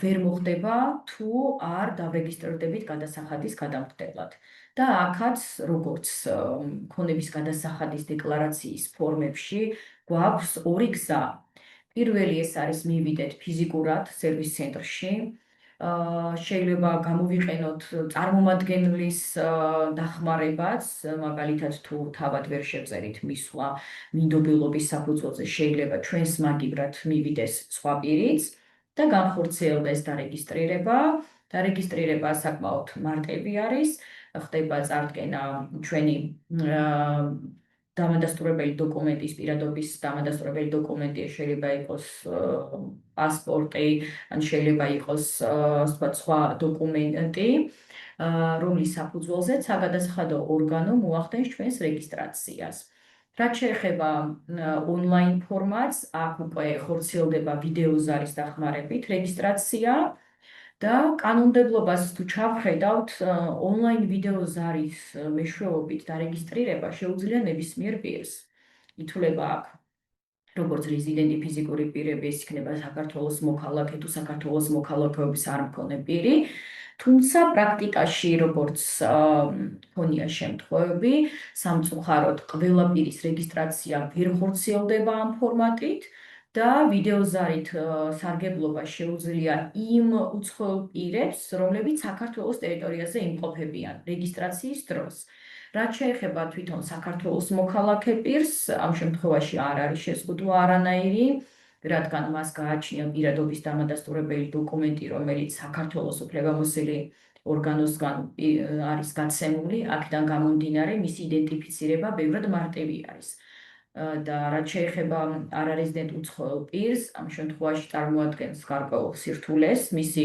ვერ მოხდება, თუ არ დავრეგისტრირდებით გადასახადის გადამხდელად. და აქაც, როგორც ქონების გადასახადის დეკლარაციის ფორმებში, გვაქვს ორი გზა. პირველი ეს არის მივიდეთ ფიზიკურად სერვის ცენტრში. შეიძლება გამოვიყენოთ წარმომადგენლის დახმარებაც, მაგალითად თუ თავად ვერ შევწერით მისვლა მინდობილობის საფუძველზე, შეიძლება ჩვენს მაგივრად მივიდეს სხვა პირიც და განხორციელდეს დარეგისტრირება. დარეგისტრირება საკმაოდ მარტივი არის, ხდება წარდგენა ჩვენი დამადასტურებელი დოკუმენტის, პირადობის დამადასტურებელი დოკუმენტი, შეიძლება იყოს პასპორტი, ან შეიძლება იყოს სხვა დოკუმენტი, რომლის საფუძველზეც საგადასახადო ორგანო მოახდენს ჩვენს რეგისტრაციას. რაც შეეხება ონლაინ ფორმატს, აქ უკვე ხორციელდება ვიდეოზარის დახმარებით რეგისტრაცია და კანონმდებლობას თუ ჩავხედავთ, ონლაინ ვიდეოზარის მეშვეობით დარეგისტრირება შეუძლია ნებისმიერ პირს. ითვლება აქ როგორც რეზიდენტი ფიზიკური პირები, ეს იქნება საქართველოს მოქალაქე თუ საქართველოს მოქალაქეობის არ მქონე პირი, თუმცა პრაქტიკაში, როგორც მქონია შემთხვევები, სამწუხაროდ ყველა პირის რეგისტრაცია ვერ ხორციელდება ამ ფორმატით და ვიდეოზარით სარგებლობა შეუძლია იმ უცხოელ პირებს, რომლებიც საქართველოს ტერიტორიაზე იმყოფებიან რეგისტრაციის დროს. რაც შეეხება თვითონ საქართველოს მოქალაქე პირს, ამ შემთხვევაში არ არის შეზღუდვა არანაირი, რადგან მას გააჩნია პირადობის დამადასტურებელი დოკუმენტი, რომელიც საქართველოს უფლებამოსილი ორგანოსგან არის გაცემული, აქედან გამომდინარე მისი იდენტიფიცირება ბევრად მარტივი არის. და რაც შეეხება არარეზიდენტ უცხოელ პირს, ამ შემთხვევაში წარმოადგენს გარკვეულ სირთულეს მისი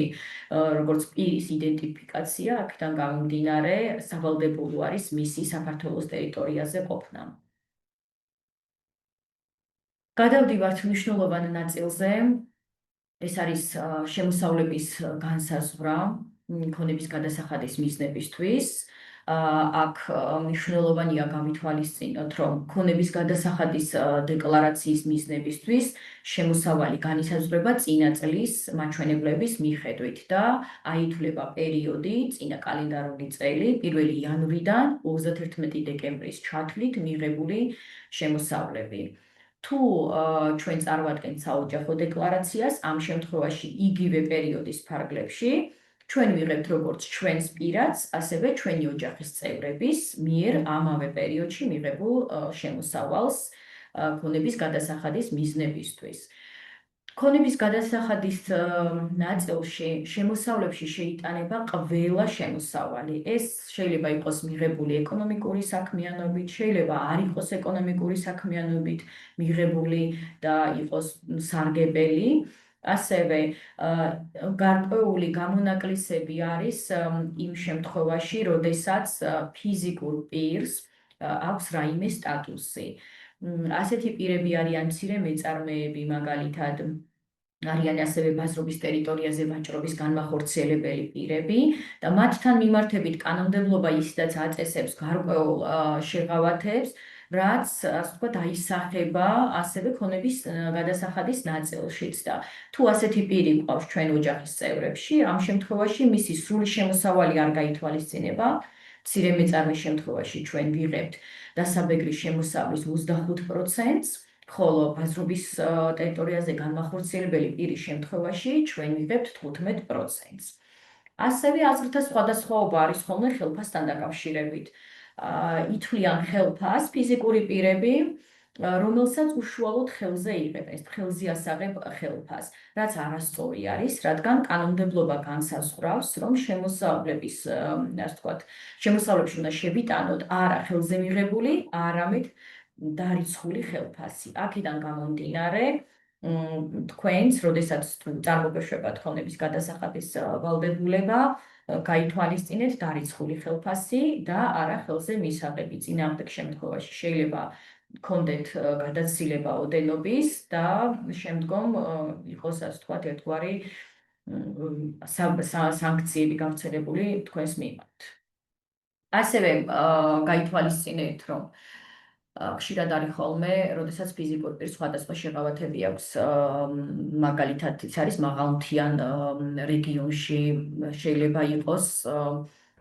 როგორც პირის იდენტიფიკაცია, აქედან გამომდინარე სავალდებულო არის მისი საქართველოს ტერიტორიაზე ყოფნა. გადავდივართ მნიშვნელოვან ნაწილზე, ეს არის შემოსავლების განსაზღვრა ქონების გადასახადის მიზნებისთვის. აქ მნიშვნელოვანია გავითვალისწინოთ, რომ ქონების გადასახადის დეკლარაციის მიზნებისთვის შემოსავალი განისაზღვრება წინა წლის მაჩვენებლების მიხედვით და აითვლება პერიოდი წინა კალენდარული წელი 1 იანვრიდან 31 დეკემბრის ჩათვლით მიღებული შემოსავლები. თუ ჩვენ წარმოვადგენთ საოჯახო დეკლარაციას, ამ შემთხვევაში იგივე პერიოდის ფარგლებში ჩვენ ვიღებთ როგორც ჩვენს პირადს, ასევე ჩვენი ოჯახის წევრების მიერ ამავე პერიოდში მიღებულ შემოსავალს ქონების გადასახადის მიზნებისთვის. ქონების გადასახადის ნაწილში შემოსავლებში შეიტანება ყველა შემოსავალი. ეს შეიძლება იყოს მიღებული ეკონომიკური საქმიანობით, შეიძლება არ იყოს ეკონომიკური საქმიანობით მიღებული და იყოს სარგებელი. ასევე გარკვეული გამონაკლისები არის იმ შემთხვევაში, როდესაც ფიზიკურ პირს აქვს რაიმე სტატუსი. ასეთი პირები არიან მცირე მეწარმეები, მაგალითად არიან ასევე ბაზრობის ტერიტორიაზე ვაჭრობის განმახორციელებელი პირები და მათთან მიმართებით კანონმდებლობა ისედაც აწესებს გარკვეულ შეღავათებს, რაც ასე ვთქვათ აისახება ასევე ქონების გადასახადის ნაწილშიც და თუ ასეთი პირი გვყავს ჩვენ ოჯახის წევრებში, ამ შემთხვევაში მისი სრული შემოსავალი არ გაითვალისწინება. მცირე მეწარმის შემთხვევაში ჩვენ ვიღებთ დასაბეგრის შემოსავლის 25%-ს, ხოლო ბაზრობის ტერიტორიაზე განმახორციელებელი პირის შემთხვევაში ჩვენ ვიღებთ 15%-ს. ასევე აზრთა სხვადასხვაობა არის ხოლმე ხელფასთან დაკავშირებით. ითვლიან ხელფას ფიზიკური პირები, რომელსაც უშუალოდ ხელზე იღებენ, ხელზე ასაღებ ხელფას, რაც არასწორი არის, რადგან კანონმდებლობა განსაზღვრავს, რომ შემოსავლების, ასე ვთქვათ, შემოსავლებში უნდა შევიტანოთ არა ხელზე მიღებული, არამედ დარიცხული ხელფასი. აქედან გამომდინარე, თქვენს, როდესაც წარმოგეშვებათ ქონების გადასახადის ვალდებულება, გაითვალისწინეთ დარიცხული ხელფასი და არა ხელზე მისაღები. წინააღმდეგ შემთხვევაში შეიძლება გქონდეთ გადაცილება ოდენობის და შემდგომ იყოს, ასე ვთქვათ, ერთგვარი სანქციები გავრცელებული თქვენს მიმართ. ასევე გაითვალისწინეთ, რომ ხშირად არის ხოლმე, როდესაც ფიზიკურ პირს სხვადასხვა შეღავათები აქვს, მაგალითად, ის არის მაღალმთიან რეგიონში, შეიძლება იყოს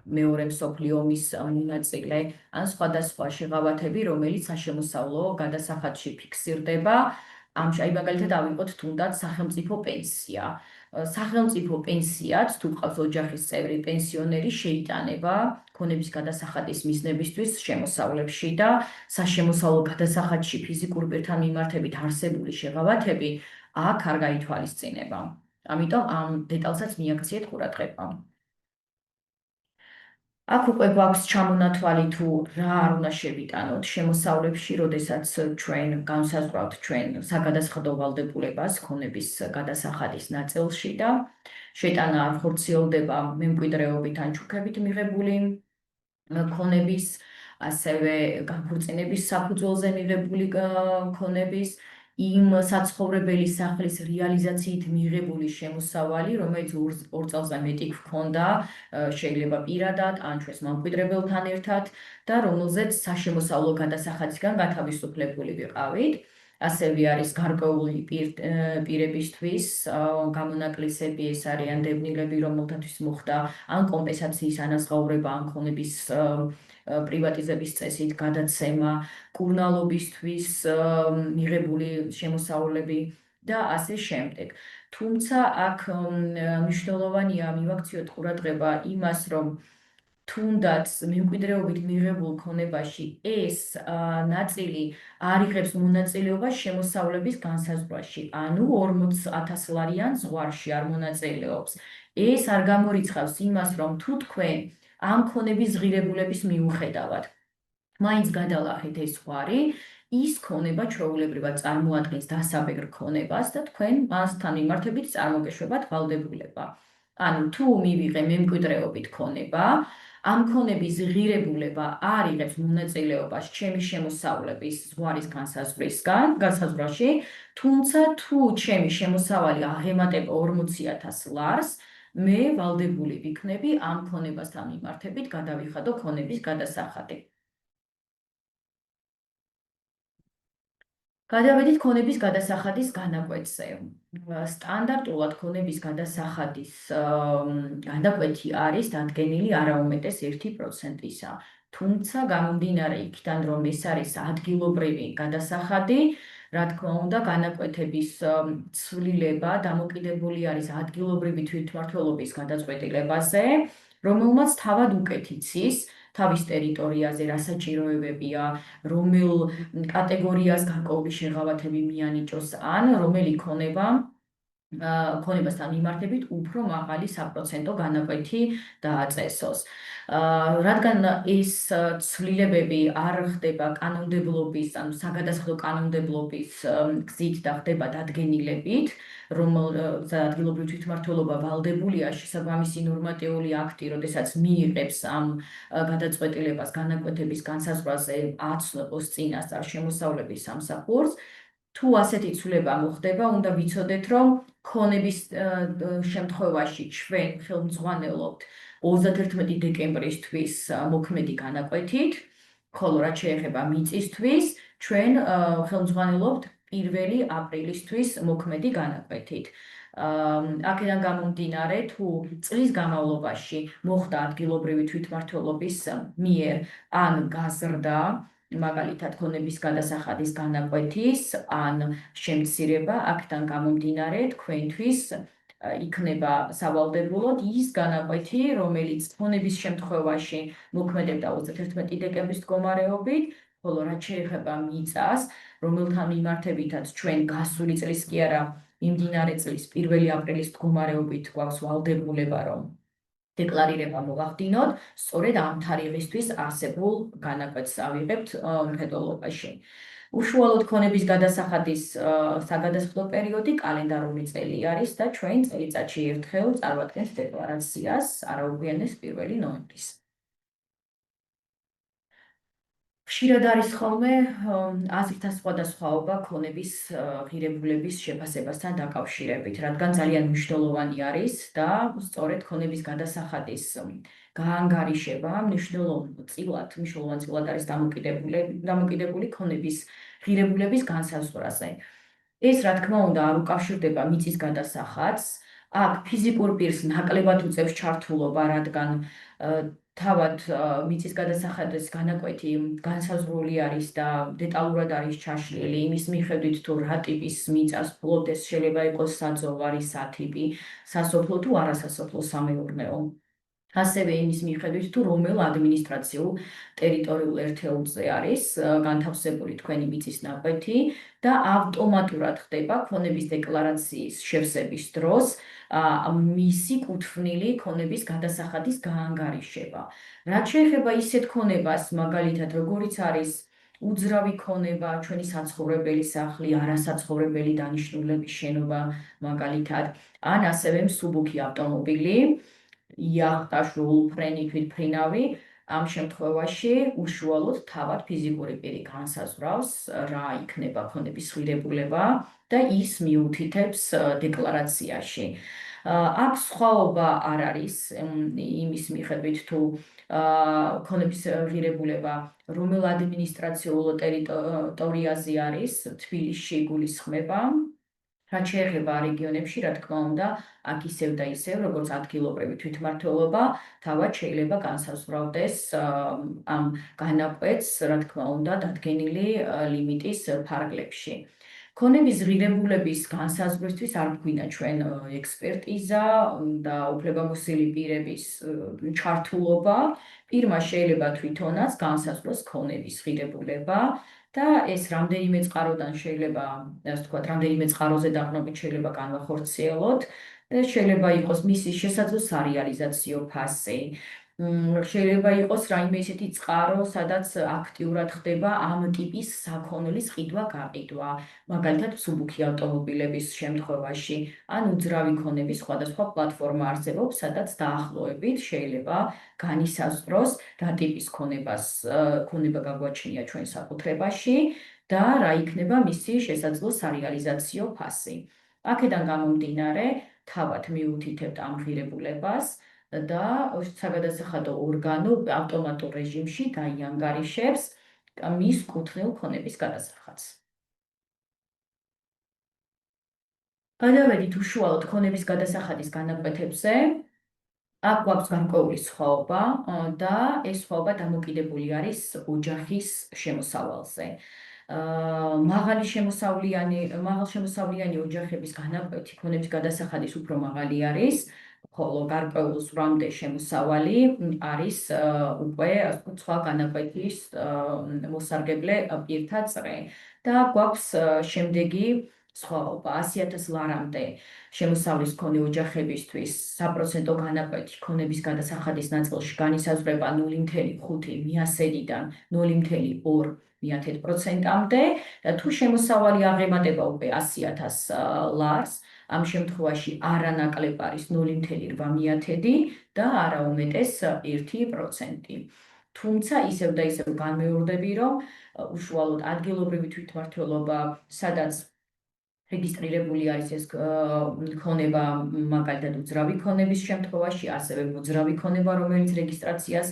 მეორე მსოფლიო ომის მონაწილე, ან სხვადასხვა შეღავათები, რომელიც საშემოსავლო გადასახადში ფიქსირდება. აი მაგალითად ავიღოთ თუნდაც სახელმწიფო პენსია. სახელმწიფო პენსიაც თუ ყავს ოჯახის წევრი პენსიონერი შეიტანება ქონების გადასახადის მიზნებისთვის შემოსავლებში და საშემოსავლო გადასახადში ფიზიკურ პირთან მიმართებით არსებული შეღავათები აქ არ გაითვალისწინება. ამიტომ ამ დეტალსაც მიაქციეთ ყურადღება. აქ უკვე გვაქვს ჩამონათვალი თუ რა არ უნდა შევიტანოთ შემოსავლებში, როდესაც ჩვენ განსაზღვრავთ ჩვენ საგადასახადო ვალდებულებას ქონების გადასახადის ნაწილში და შეტანა არ ხორციელდება მემკვიდრეობით ან ჩუქებით მიღებული ქონების, ასევე განქორწინების საფუძველზე მიღებული ქონების, იმ საცხოვრებელი სახლის რეალიზაციით მიღებული შემოსავალი, რომელიც 2 წელზე მეტი გვქონდა, შეიძლება პირადად ან ჩვენს მემკვიდრებელთან ერთად და რომელზეც საშემოსავლო გადასახადისგან გათავისუფლებული ვიყავით. ასევე არის გარკვეული პირებისთვის გამონაკლისები, ეს არიან დევნილები, რომელთათვის მოხდა ან კომპენსაციის ანაზღაურება, ან ქონების პრივატიზების წესით გადაცემა, კურნალობისთვის მიღებული შემოსავლები და ასე შემდეგ. თუმცა აქ მნიშვნელოვანია მივაქციოთ ყურადღება იმას, რომ თუნდაც მემკვიდრეობით მიღებულ ქონებაში ეს ნაწილი არ იღებს მონაწილეობას შემოსავლების განსაზღვრაში, ანუ 40,000 ლარიან ზღვარში არ მონაწილეობს. ეს არ გამორიცხავს იმას, რომ თუ თქვენ ამ ქონების ღირებულების მიუხედავად მაინც გადალახეთ ეს ზღვარი, ის ქონება ჩვეულებრივად წარმოადგენს დასაბეგრ ქონებას და თქვენ მასთან მიმართებით წარმოგეშვებათ ვალდებულება. ანუ თუ მივიღე მემკვიდრეობით ქონება, ამ ქონების ღირებულება არ იღებს მონაწილეობას ჩემი შემოსავლების ზღვარის განსაზღვრაში, თუმცა თუ ჩემი შემოსავალი აღემატება 40,000 ლარს, მე ვალდებული ვიქნები ამ ქონებასთან მიმართებით გადავიხადო ქონების გადასახადი. გადავედით ქონების გადასახადის განაკვეთზე. სტანდარტულად ქონების გადასახადის განაკვეთი არის დადგენილი არაუმეტეს 1%-ისა. თუმცა გამომდინარე იქიდან, რომ ეს არის ადგილობრივი გადასახადი, რა თქმა უნდა, განაკვეთების ცვლილება დამოკიდებული არის ადგილობრივი თვითმმართველობის გადაწყვეტილებაზე, რომელმაც თავად უკეთ იცის თავის ტერიტორიაზე რა საჭიროებებია, რომელ კატეგორიას გარკვეული შეღავათები მიანიჭოს, ან რომელი ქონება ქონებასთან მიმართებით უფრო მაღალი საპროცენტო განაკვეთი დააწესოს. რადგან ეს ცვლილებები არ ხდება კანონმდებლობის, ანუ საგადასახადო კანონმდებლობის გზით და ხდება დადგენილებით, რომელზეც ადგილობრივი თვითმმართველობა ვალდებულია შესაბამისი ნორმატიული აქტი, როდესაც მიიღებს ამ გადაწყვეტილებას განაკვეთების განსაზღვრაზე აცნობს წინასწარ შემოსავლების სამსახურს. თუ ასეთი ცვლილება მოხდება, უნდა ვიცოდეთ, რომ ქონების შემთხვევაში ჩვენ ხელმძღვანელობთ 31 დეკემბრისთვის მოქმედი განაკვეთით, ხოლო რაც შეეხება მიწისთვის, ჩვენ ხელმძღვანელობთ 1 აპრილისთვის მოქმედი განაკვეთით. აქედან გამომდინარე, თუ წლის განმავლობაში მოხდა ადგილობრივი თვითმმართველობის მიერ ან გაზრდა, მაგალითად ქონების გადასახადის განაკვეთის ან შემცირება, აქედან გამომდინარე თქვენთვის იქნება სავალდებულოდ ის განაკვეთი, რომელიც ქონების შემთხვევაში მოქმედებდა 31 დეკემბრის მდგომარეობით, ხოლო რაც შეეხება მიწას, რომელთან მიმართებითაც ჩვენ გასული წლის კი არა, მიმდინარე წლის 1 აპრილის მდგომარეობით გვაქვს ვალდებულება, რომ დეკლარირება მოვახდინოთ, სწორედ ამ თარიღისთვის არსებულ განაკვეთს ავიღებთ მხედველობაში. უშუალოდ ქონების გადასახადის საგადასახადო პერიოდი კალენდარული წელი არის და ჩვენ წელიწადში ერთხელ წარვადგენთ დეკლარაციას, არაუგვიანეს 1 ნოემბრის. ხშირად არის ხოლმე აზრთა სხვადასხვაობა ქონების ღირებულების შეფასებასთან დაკავშირებით, რადგან ძალიან მნიშვნელოვანი არის და სწორედ ქონების გადასახადის გაანგარიშება მნიშვნელოვან წილად არის დამოკიდებული ქონების ღირებულების განსაზღვრაზე. ეს, რა თქმა უნდა, არ უკავშირდება მიწის გადასახადს. აქ ფიზიკურ პირს ნაკლებად უწევს ჩართულობა, რადგან თავად მიწის გადასახადის განაკვეთი განსაზღვრული არის და დეტალურად არის ჩაშლილი იმის მიხედვით, თუ რა ტიპის მიწას ფლობდეს, შეიძლება იყოს საძოვარი, სათიპი, სასოფლო თუ არასასოფლო სამეურნეო. ასევე იმის მიხედვით, თუ რომელ ადმინისტრაციულ ტერიტორიულ ერთეულზე არის განთავსებული თქვენი მიწის ნაკვეთი და ავტომატურად ხდება ქონების დეკლარაციის შევსების დროს მისი კუთვნილი ქონების გადასახადის გაანგარიშება. რაც შეეხება ისეთ ქონებას, მაგალითად, როგორიც არის უძრავი ქონება, ჩვენი საცხოვრებელი სახლი, არასაცხოვრებელი დანიშნულების შენობა, მაგალითად, ან ასევე მსუბუქი ავტომობილი, იახტა, შულფრენი, თვითმფრინავი, ამ შემთხვევაში უშუალოდ თავად ფიზიკური პირი განსაზღვრავს, რა იქნება ქონების ღირებულება და ის მიუთითებს დეკლარაციაში. აქ სხვაობა არ არის იმის მიხედვით, თუ ქონების ღირებულება რომელ ადმინისტრაციულ ტერიტორიაზე არის, თბილისში იგულისხმება. რაც შეეხება რეგიონებში, რა თქმა უნდა, აქ ისევ და ისევ, როგორც ადგილობრივი თვითმმართველობა, თავად შეიძლება განსაზღვრავდეს ამ განაკვეთს, რა თქმა უნდა, დადგენილი ლიმიტის ფარგლებში. ქონების ღირებულების განსაზღვრისთვის არ გვინდა ჩვენ ექსპერტიზა და უფლებამოსილი პირების ჩართულობა. პირმა შეიძლება თვითონაც განსაზღვროს ქონების ღირებულება და ეს რამდენიმე წყაროდან შეიძლება, ასე ვთქვათ, რამდენიმე წყაროზე დაყრდნობით შეიძლება განვახორციელოთ და შეიძლება იყოს მისი შესაძლო სარეალიზაციო ფასი. შეიძლება იყოს რაიმე ისეთი წყარო, სადაც აქტიურად ხდება ამ ტიპის საქონლის ყიდვა-გაყიდვა, მაგალითად, მსუბუქი ავტომობილების შემთხვევაში, ან უძრავი ქონების სხვადასხვა პლატფორმა არსებობს, სადაც დაახლოებით შეიძლება განისაზღვროს რა ტიპის ქონება გაგვაჩნია ჩვენ საკუთრებაში და რა იქნება მისი შესაძლო სარეალიზაციო ფასი. აქედან გამომდინარე, თავად მიუთითებთ ამ ღირებულებას და საგადასახადო ორგანო ავტომატურ რეჟიმში დაიანგარიშებს მის კუთვნილ ქონების გადასახადს. გადავედით უშუალოდ ქონების გადასახადის განაკვეთებზე. აქ გვაქვს გარკვეული სხვაობა და ეს სხვაობა დამოკიდებული არის ოჯახის შემოსავალზე. მაღალ შემოსავლიანი ოჯახების განაკვეთი ქონების გადასახადის უფრო მაღალი არის, ხოლო გარკვეულ ზღვრამდე შემოსავალი არის უკვე სხვა განაკვეთის მოსარგებლე პირთა წრე. და გვაქვს შემდეგი სხვაობა 100.000 ლარამდე შემოსავლის მქონე ოჯახებისთვის საპროცენტო განაკვეთი ქონების გადასახადის ნაწილში განისაზღვრება 0.5 მიასედიდან 0.2%-მდე და თუ შემოსავალი აღემატება უკვე 100.000 ლარს, ამ შემთხვევაში არანაკლებ არის 0.8 და არა უმეტეს 1%. თუმცა ისევ და ისევ განმეორდები, რომ უშუალოდ ადგილობრივი თვითმმართველობა, სადაც რეგისტრირებული არის ეს ქონება, მაგალითად უძრავი ქონების შემთხვევაში, ასევე მოძრავი ქონება, რომელიც რეგისტრაციას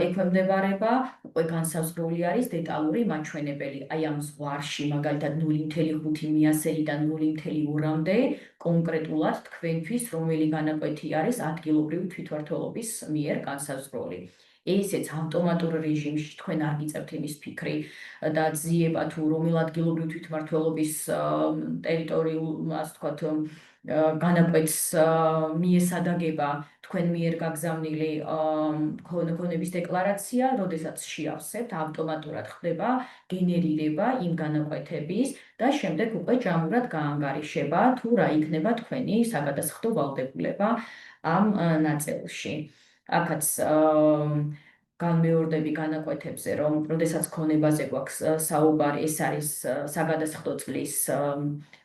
ექვემდებარება, უკვე განსაზღვრული არის დეტალური მაჩვენებელი. აი ამ ზღვარში, მაგალითად 0.5 მიასერიდან 0.2-მდე კონკრეტულად თქვენთვის რომელი განაკვეთი არის ადგილობრივი თვითმმართველობის მიერ განსაზღვრული. ესეც ავტომატურ რეჟიმში თქვენ არ გიწევთ იმის ფიქრი და ძიება თუ რომელ ადგილობრივ თვითმმართველობის ტერიტორიულ, ასე ვთქვათ, განაკვეთს მიესადაგება თქვენ მიერ გაგზავნილი ქონების დეკლარაცია, როდესაც შეავსებთ, ავტომატურად ხდება გენერირება იმ განაკვეთების და შემდეგ უკვე ჯამურად გაანგარიშება თუ რა იქნება თქვენი საგადასახადო ვალდებულება ამ ნაწილში. აქაც განმეორდები განაკვეთებზე, რომ როდესაც ქონებაზე გვაქვს საუბარი, ეს არის საგადასახადო წლის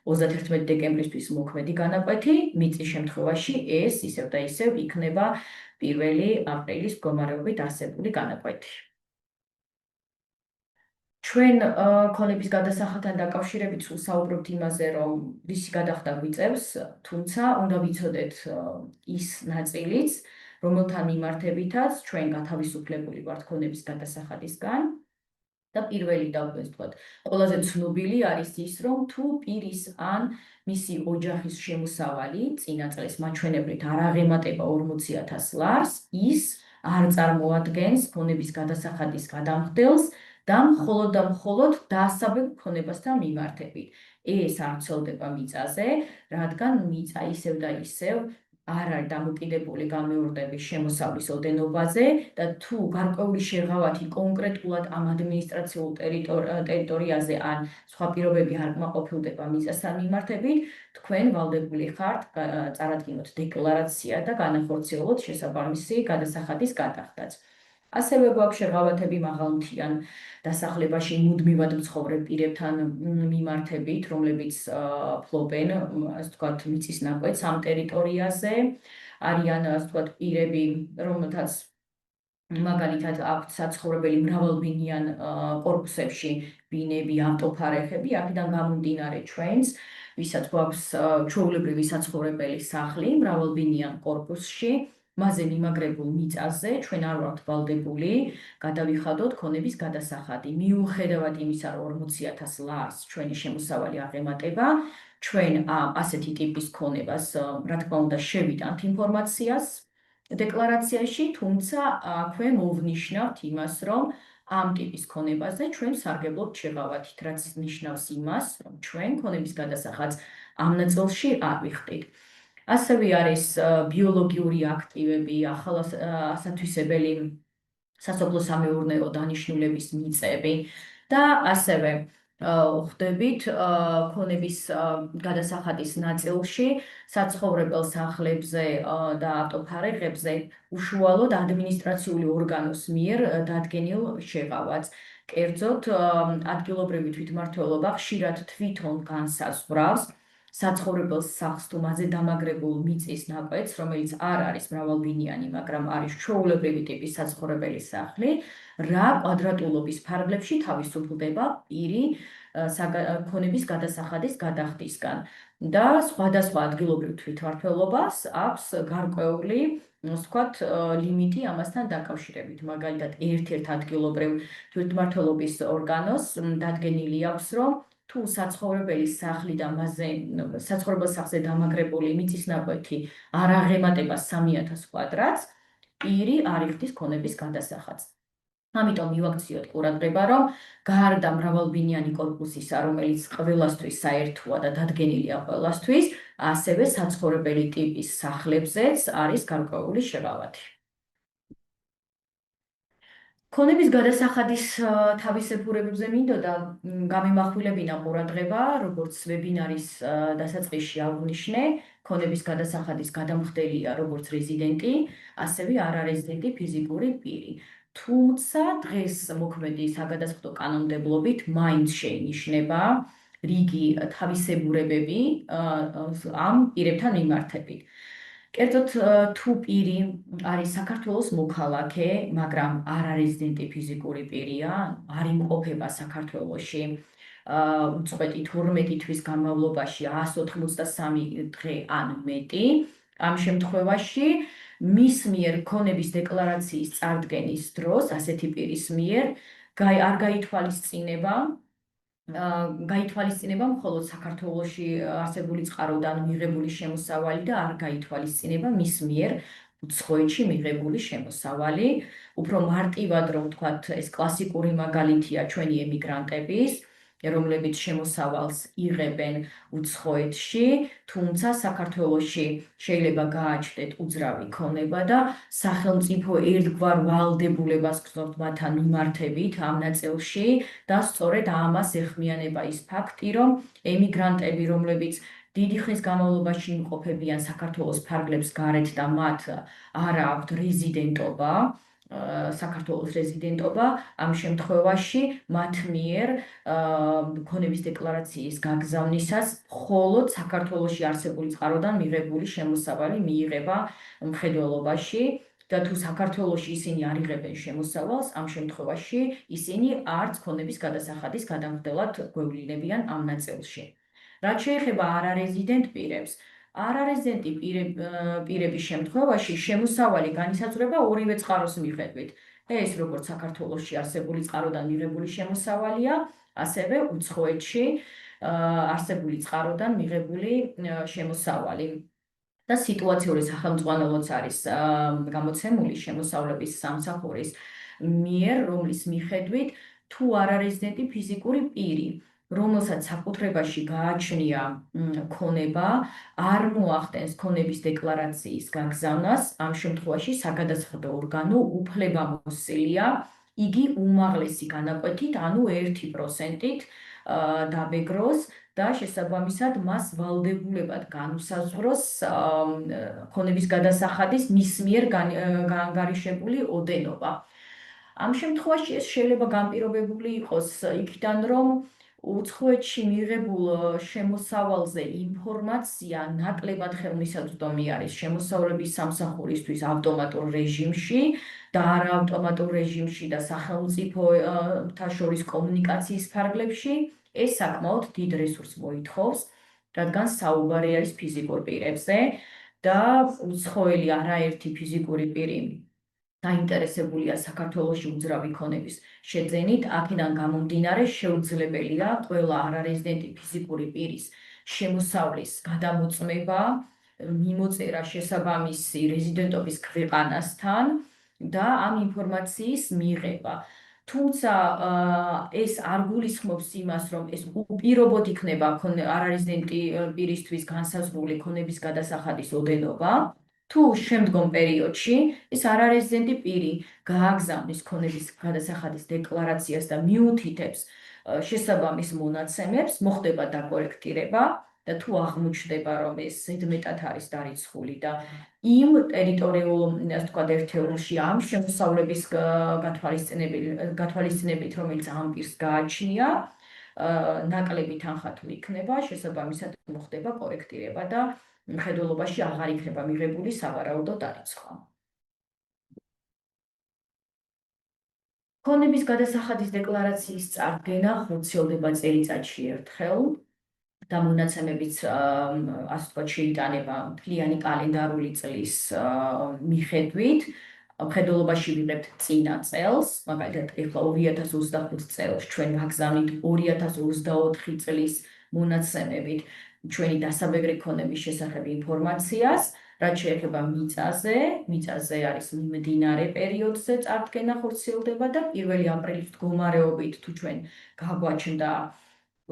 31 დეკემბრისთვის მოქმედი განაკვეთი, მიწის შემთხვევაში ეს ისევ და ისევ იქნება 1 აპრილის მდგომარეობით არსებული განაკვეთი. ჩვენ ქონების გადასახადთან დაკავშირებით საუბრობთ იმაზე, რომ რისი გადახდა გვიწევს, თუმცა უნდა ვიცოდეთ ის ნაწილიც, რომელთან მიმართებითაც ჩვენ გათავისუფლებული ვართ ქონების გადასახადისგან და პირველი და ვთქვათ, ყველაზე ცნობილი არის ის, რომ თუ პირის ან მისი ოჯახის შემოსავალი წინა წლის მაჩვენებლით არ აღემატება 40.000 ლარს, ის არ წარმოადგენს ქონების გადასახადის გადამხდელს და მხოლოდ დაასაბებ ქონებასთან მიმართებით. ეს არ ვრცელდება მიწაზე, რადგან მიწა ისევ და ისევ არ არის დამოკიდებული განმეორდების შემოსავლის ოდენობაზე და თუ გარკვეული შეღავათი კონკრეტულად ამ ადმინისტრაციულ ტერიტორიაზე ან სხვა პირობები არ კმაყოფილდება მიწასთან მიმართებით, თქვენ ვალდებული ხართ წარადგინოთ დეკლარაცია და განახორციელოთ შესაბამისი გადასახადის გადახდაც. ასევე გვაქვს შეღავათები მაღალმთიან დასახლებაში მუდმივად მცხოვრებ პირებთან მიმართებით, რომლებიც ფლობენ, ასე ვთქვათ, მიწის ნაკვეთს ამ ტერიტორიაზე. არიან, ასე ვთქვათ, პირები, რომელთაც მაგალითად აქვთ საცხოვრებელი მრავალბინიან კორპუსებში ბინები, ავტოფარეხები, აქედან გამომდინარე ჩვენს, ვისაც გვაქვს ჩვეულებრივი საცხოვრებელი სახლი მრავალბინიან კორპუსში, მასზე მიმაგრებულ მიწაზე ჩვენ არ ვართ ვალდებული გადავიხადოთ ქონების გადასახადი. მიუხედავად იმისა, რომ 40.000 ლარს ჩვენი შემოსავალი აღემატება, ჩვენ ასეთი ტიპის ქონებას, რა თქმა უნდა, შევიტანთ ინფორმაციას დეკლარაციაში, თუმცა აქვე მოვნიშნავთ იმას, რომ ამ ტიპის ქონებაზე ჩვენ სარგებლობთ შეღავათით, რაც ნიშნავს იმას, რომ ჩვენ ქონების გადასახადს ამ ნაწილში არ ვიხდით. ასევე არის ბიოლოგიური აქტივები, ახალასათვისებელი სასოფლო-სამეურნეო დანიშნულების მიწები და ასევე ხვდებით ქონების გადასახადის ნაწილში საცხოვრებელ სახლებზე და ავტოფარეხებზე უშუალოდ ადმინისტრაციული ორგანოს მიერ დადგენილ შეღავათს. კერძოდ, ადგილობრივი თვითმმართველობა ხშირად თვითონ განსაზღვრავს საცხოვრებელ სახლს თუ მასზე დამაგრებულ მიწის ნაკვეთს, რომელიც არ არის მრავალბინიანი, მაგრამ არის ჩვეულებრივი ტიპის საცხოვრებელი სახლი, რა კვადრატულობის ფარგლებში თავისუფლდება პირი ქონების გადასახადის გადახდისგან და სხვადასხვა ადგილობრივ თვითმმართველობას აქვს გარკვეული, ვთქვათ, ლიმიტი ამასთან დაკავშირებით. მაგალითად, ერთ-ერთ ადგილობრივ თვითმმართველობის ორგანოს დადგენილი აქვს, რომ თუ საცხოვრებელი სახლი და მასზე საცხოვრებელ სახლზე დამაგრებული მიწის ნაკვეთი არ აღემატება 3.000 კვადრატს, პირი არ იხდის ქონების გადასახადს. ამიტომ მივაქციოთ ყურადღება, რომ გარდა მრავალბინიანი კორპუსისა, რომელიც ყველასთვის საერთოა და დადგენილია ყველასთვის, ასევე საცხოვრებელი ტიპის სახლებზეც არის გარკვეული შეღავათი. ქონების გადასახადის თავისებურებებზე მინდოდა გამიმახვილებინა ყურადღება, როგორც ვებინარის დასაწყისში აღნიშნე, ქონების გადასახადის გადამხდელია როგორც რეზიდენტი, ასევე არარეზიდენტი ფიზიკური პირი. თუმცა დღეს მოქმედი საგადასახადო კანონმდებლობით მაინც შეინიშნება რიგი თავისებურებები ამ პირებთან მიმართებით. კერძოდ თუ პირი არის საქართველოს მოქალაქე, მაგრამ არარეზიდენტი ფიზიკური პირია, არ იმყოფება საქართველოში უწყვეტი 12 თვის განმავლობაში 183 დღე ან მეტი, ამ შემთხვევაში მის მიერ ქონების დეკლარაციის წარდგენის დროს ასეთი პირის მიერ არ გაითვალისწინება მხოლოდ საქართველოში არსებული წყაროდან მიღებული შემოსავალი და არ გაითვალისწინება მის მიერ უცხოეთში მიღებული შემოსავალი. უფრო მარტივად რომ ვთქვათ, ეს კლასიკური მაგალითია ჩვენი ემიგრანტების, რომლებიც შემოსავალს იღებენ უცხოეთში, თუმცა საქართველოში შეიძლება გააჩნდეთ უძრავი ქონება და სახელმწიფო ერთგვარ ვალდებულებას გრძნობთ მათთან მიმართებით ამ ნაწილში და სწორედ ამას ეხმიანება ის ფაქტი, რომ ემიგრანტები, რომლებიც დიდი ხნის განმავლობაში იმყოფებიან საქართველოს ფარგლებს გარეთ და მათ არ აქვთ რეზიდენტობა, საქართველოს რეზიდენტობა, ამ შემთხვევაში მათ მიერ ქონების დეკლარაციის გაგზავნისას მხოლოდ საქართველოში არსებული წყაროდან მიღებული შემოსავალი მიიღება მხედველობაში და თუ საქართველოში ისინი არ იღებენ შემოსავალს, ამ შემთხვევაში ისინი არც ქონების გადასახადის გადამხდელად გვევლინებიან ამ ნაწილში. რაც შეეხება არარეზიდენტ პირებს, არარეზიდენტი პირების შემთხვევაში შემოსავალი განისაზღვრება ორივე წყაროს მიხედვით. ეს როგორც საქართველოში არსებული წყაროდან მიღებული შემოსავალია, ასევე უცხოეთში არსებული წყაროდან მიღებული შემოსავალი. და სიტუაციური სახელმძღვანელოც არის გამოცემული შემოსავლების სამსახურის მიერ, რომლის მიხედვით თუ არარეზიდენტი ფიზიკური პირი, რომელსაც საკუთრებაში გააჩნია ქონება, არ მოახდენს ქონების დეკლარაციის გაგზავნას, ამ შემთხვევაში საგადასახადო ორგანო უფლებამოსილია იგი უმაღლესი განაკვეთით, ანუ 1%-ით დაბეგროს და შესაბამისად მას ვალდებულებად განუსაზღვროს ქონების გადასახადის მის მიერ განგარიშებული ოდენობა. ამ შემთხვევაში ეს შეიძლება განპირობებული იყოს იქიდან, რომ უცხოეთში მიღებულ შემოსავალზე ინფორმაცია ნაკლებად ხელმისაწვდომი არის შემოსავლების სამსახურისთვის ავტომატურ რეჟიმში და არაავტომატურ რეჟიმში და სახელმწიფოთა შორის კომუნიკაციის ფარგლებში. ეს საკმაოდ დიდ რესურსს მოითხოვს, რადგან საუბარი არის ფიზიკურ პირებზე და უცხოელი არაერთი ფიზიკური პირი დაინტერესებულია საქართველოში უძრავი ქონების შეძენით, აქედან გამომდინარე შეუძლებელია ყველა არარეზიდენტი ფიზიკური პირის შემოსავლის გადამოწმება, მიმოწერა შესაბამისი რეზიდენტობის ქვეყანასთან და ამ ინფორმაციის მიღება. თუმცა ეს არ გულისხმობს იმას, რომ ეს უპირობოდ იქნება არარეზიდენტი პირისთვის განსაზღვრული ქონების გადასახადის ოდენობა. თუ შემდგომ პერიოდში ეს არარეზიდენტი პირი გააგზავნის ქონების გადასახადის დეკლარაციას და მიუთითებს შესაბამის მონაცემებს, მოხდება დაკორექტირება და თუ აღმოჩნდება, რომ ეს ზედმეტად არის დარიცხული და იმ ტერიტორიულ, ასე ვთქვათ, ერთეულში ამ შემოსავლების გათვალისწინებით, რომელიც ამ პირს გააჩნია, ნაკლები თანხათული იქნება, შესაბამისად მოხდება კორექტირება და მხედველობაში აღარ იქნება მიღებული სავარაუდო დარიცხვა. ქონების გადასახადის დეკლარაციის წარდგენა ხორციელდება წელიწადში ერთხელ და მონაცემებიც ასე ვთქვათ შეიტანება მთლიანი კალენდარული წლის მიხედვით. მხედველობაში ვიღებთ წინა წელს, მაგალითად ეხლა 2025 წელს ჩვენ ვაგზავნით 2024 წლის მონაცემებით ჩვენი დასაბეგრი ქონების შესახებ ინფორმაციას, რაც შეეხება მიწაზე არის მიმდინარე პერიოდზე წარდგენა ხორციელდება და 1 აპრილის მდგომარეობით თუ ჩვენ გაგვაჩნდა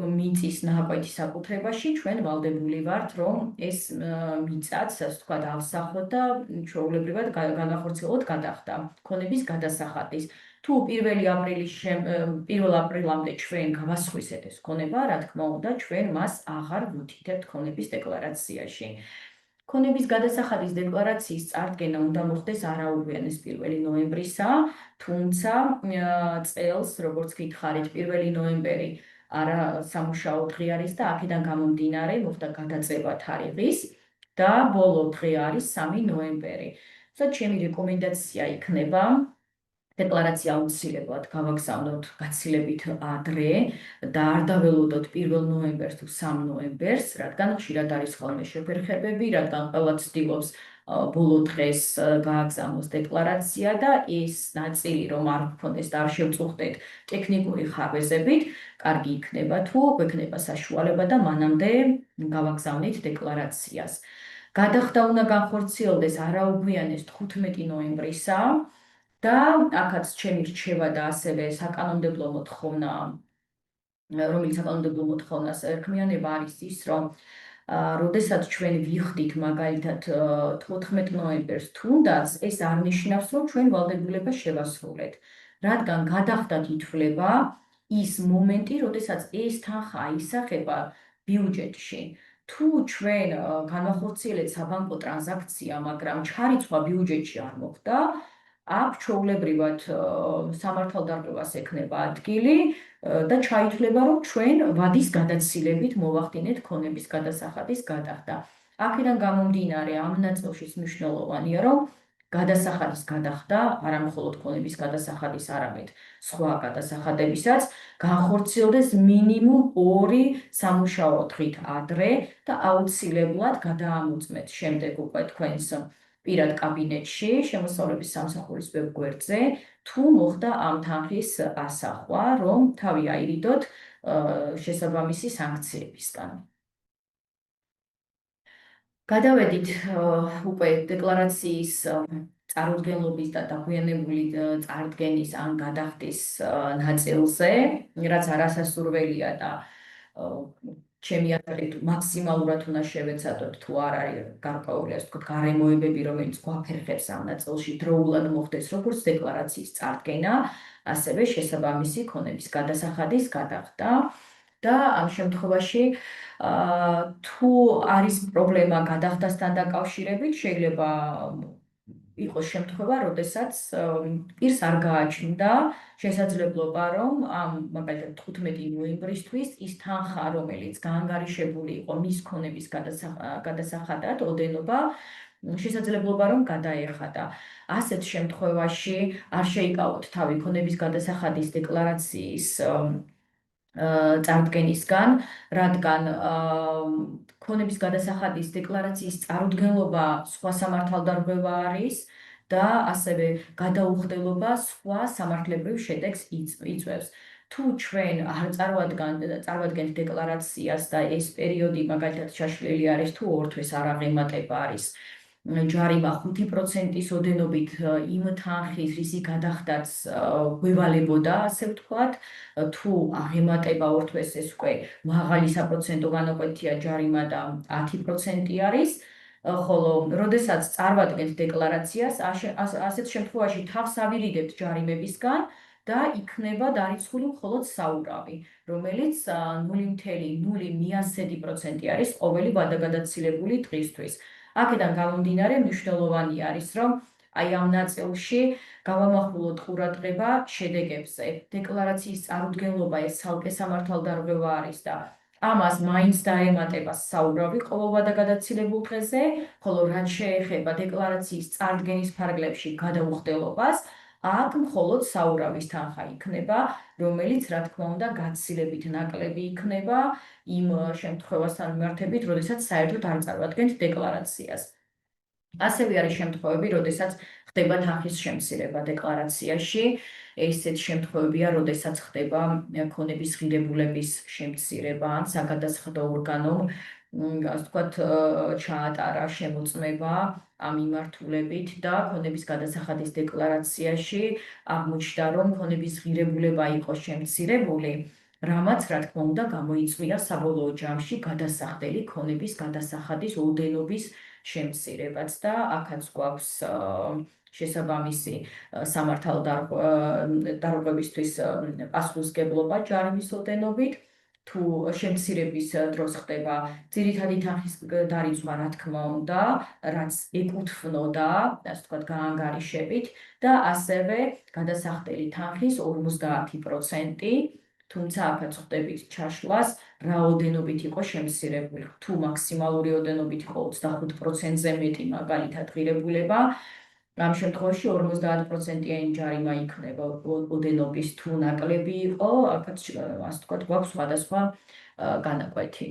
მიწის ნაკვეთი საკუთრებაში, ჩვენ ვალდებული ვართ, რომ ეს მიწაც, ასე ვთქვათ, ავსახლოთ და ჩვეულებრივად განახორციელოთ გადახდა ქონების გადასახადის. თუ 1 აპრილამდე ჩვენ გავასხვისეთ ეს ქონება, რა თქმა უნდა, ჩვენ მას აღარ ვუთითებთ ქონების დეკლარაციაში. ქონების გადასახადის დეკლარაციის წარდგენა უნდა მოხდეს არაუგვიანეს 1 ნოემბრისა, თუმცა წელს, როგორც გითხარით, 1 ნოემბერი არა სამუშაო დღე არის და აქედან გამომდინარე მოხდა გადაწევა თარიღის და ბოლო დღე არის 3 ნოემბერი. ჩემი რეკომენდაცია იქნება დეკლარაცია აუცილებლად გავაგზავნოთ გაცილებით ადრე და არ დაველოდოთ 1 ნოემბერს თუ 3 ნოემბერს, რადგან ხშირად არის ხოლმე შეფერხებები, რადგან ყველა ცდილობს ბოლო დღეს გააგზავნოს დეკლარაცია და ეს ნაწილი რომ არ გქონდეს და არ შევწუხდეთ ტექნიკური ხარვეზებით, კარგი იქნება თუ გვექნება საშუალება და მანამდე გავაგზავნით დეკლარაციას. გადახდა უნდა განხორციელდეს არაუგვიანეს 15 ნოემბრისა და აქაც ჩემი რჩევა და ასევე საკანონმდებლო მოთხოვნა, რომელიც საკანონმდებლო მოთხოვნას ერქმიანება არის ის, რომ როდესაც ჩვენ ვიხდით მაგალითად 14 ნოემბერს თუნდაც ეს არ ნიშნავს, რომ ჩვენ ვალდებულება შევასრულეთ, რადგან გადახდად ითვლება ის მომენტი, როდესაც ეს თანხა აისახება ბიუჯეტში. თუ ჩვენ განვახორციელეთ საბანკო ტრანზაქცია, მაგრამ ჩარიცხვა ბიუჯეტში არ მოხდა, აქ ჩვეულებრივად სამართალდარღვევას ექნება ადგილი და ჩაითვლება, რომ ჩვენ ვადის გადაცილებით მოვახდინეთ ქონების გადასახადის გადახდა. აქედან გამომდინარე ამ ნაწილში მნიშვნელოვანია, რომ გადასახადის გადახდა, არა მხოლოდ ქონების გადასახადის, არამედ სხვა გადასახადებისაც განხორციელდეს მინიმუმ 2 სამუშაო დღით ადრე და აუცილებლად გადაამოწმეთ შემდეგ უკვე თქვენს პირად კაბინეტში, შემოსავლების სამსახურის ვებგვერდზე, თუ მოხდა ამ თანხის ასახვა, რომ თავი აირიდოთ შესაბამისი სანქციებისგან. გადავედით უკვე დეკლარაციის წარუდგენლობის და დაგვიანებული წარდგენის ან გადახდის ნაწილზე, რაც არასასურველია და ჩემი აზრით მაქსიმალურად უნდა შევეცადოთ თუ არ არის გარკვეული ასე ვთქვათ გარემოებები, რომელიც გვაფერხებს ამ ნაწილში დროულად მოხდეს როგორც დეკლარაციის წარდგენა, ასევე შესაბამისი ქონების გადასახადის გადახდა და ამ შემთხვევაში თუ არის პრობლემა გადახდასთან დაკავშირებით, შეიძლება იყოს შემთხვევა, როდესაც პირს არ გააჩნდა შესაძლებლობა, რომ მაგალითად 15 ნოემბრისთვის ის თანხა, რომელიც გაანგარიშებული იყო მის ქონების გადასახადად, ოდენობა შესაძლებლობა რომ გადაეხადა. ასეთ შემთხვევაში არ შეიკავოთ თავი ქონების გადასახადის დეკლარაციის წარდგენისგან, რადგან ქონების გადასახადის დეკლარაციის წარუდგენლობა სხვა სამართალდარღვევა არის და ასევე გადაუხდელობა სხვა სამართლებრივ შედეგს იწვევს. თუ ჩვენ არ წარვადგენთ დეკლარაციას და ეს პერიოდი მაგალითად შაშლილი არის თუ 2 თვის არ აღემატება არის ჯარიმა 5%-ის ოდენობით იმ თანხის რისი გადახდაც გვევალებოდა, ასე ვთქვათ, თუ აღემატება 2 თვეს ეს უკვე მაღალი საპროცენტო განაკვეთია ჯარიმა და 10% არის, ხოლო როდესაც წარვადგენთ დეკლარაციას, ასეთ შემთხვევაში თავს ავირიდებთ ჯარიმებისგან და იქნება დარიცხული მხოლოდ საურავი, რომელიც 0.01% არის ყოველი ვადაგადაცილებული დღისთვის. აქედან გამომდინარე მნიშვნელოვანი არის, რომ აი ამ ნაწილში გავამახვილოთ ყურადღება შედეგებზე. დეკლარაციის წარუდგენლობა ეს ცალკე სამართალდარღვევა არის და ამას მაინც დაემატება საურავი ყოველ ვადაგადაცილებულ დღეზე, ხოლო რაც შეეხება დეკლარაციის წარდგენის ფარგლებში გადაუხდელობას, აქ მხოლოდ საურავის თანხა იქნება, რომელიც რა თქმა უნდა გაცილებით ნაკლები იქნება იმ შემთხვევასთან მიმართებით, როდესაც საერთოდ არ წარვადგენთ დეკლარაციას. ასევე არის შემთხვევები, როდესაც ხდება თანხის შემცირება დეკლარაციაში. ესეთ შემთხვევებია, როდესაც ხდება ქონების ღირებულების შემცირება ან საგადასახადო ორგანომ ასე ვთქვათ, ჩაატარა შემოწმება ამ მიმართულებით და ქონების გადასახადის დეკლარაციაში აღმოჩნდა, რომ ქონების ღირებულება იყო შემცირებული, რამაც რა თქმა უნდა გამოიწვია საბოლოო ჯამში გადასახდელი ქონების გადასახადის ოდენობის შემცირებაც და აქაც გვაქვს შესაბამისი სამართალ დარღვევისთვის პასუხისმგებლობა ჯარიმის ოდენობით. თუ შემცირების დროს ხდება ძირითადი თანხის დარიცხვა, რა თქმა უნდა, რაც ეკუთვნოდა, ასე ვთქვათ, გაანგარიშებით და ასევე გადასახდელი თანხის 50%, თუმცა აქაც ხვდებით ჩაშლას, რა ოდენობით იყო შემცირებული. თუ მაქსიმალური ოდენობით იყო 25%-ზე მეტი მაგალითად ღირებულება, ამ შემთხვევაში 50%-იანი ჯარიმა იქნება ოდენობის, თუ ნაკლები იყო, აქაც ასე ვთქვათ, გვაქვს სხვადასხვა განაკვეთი.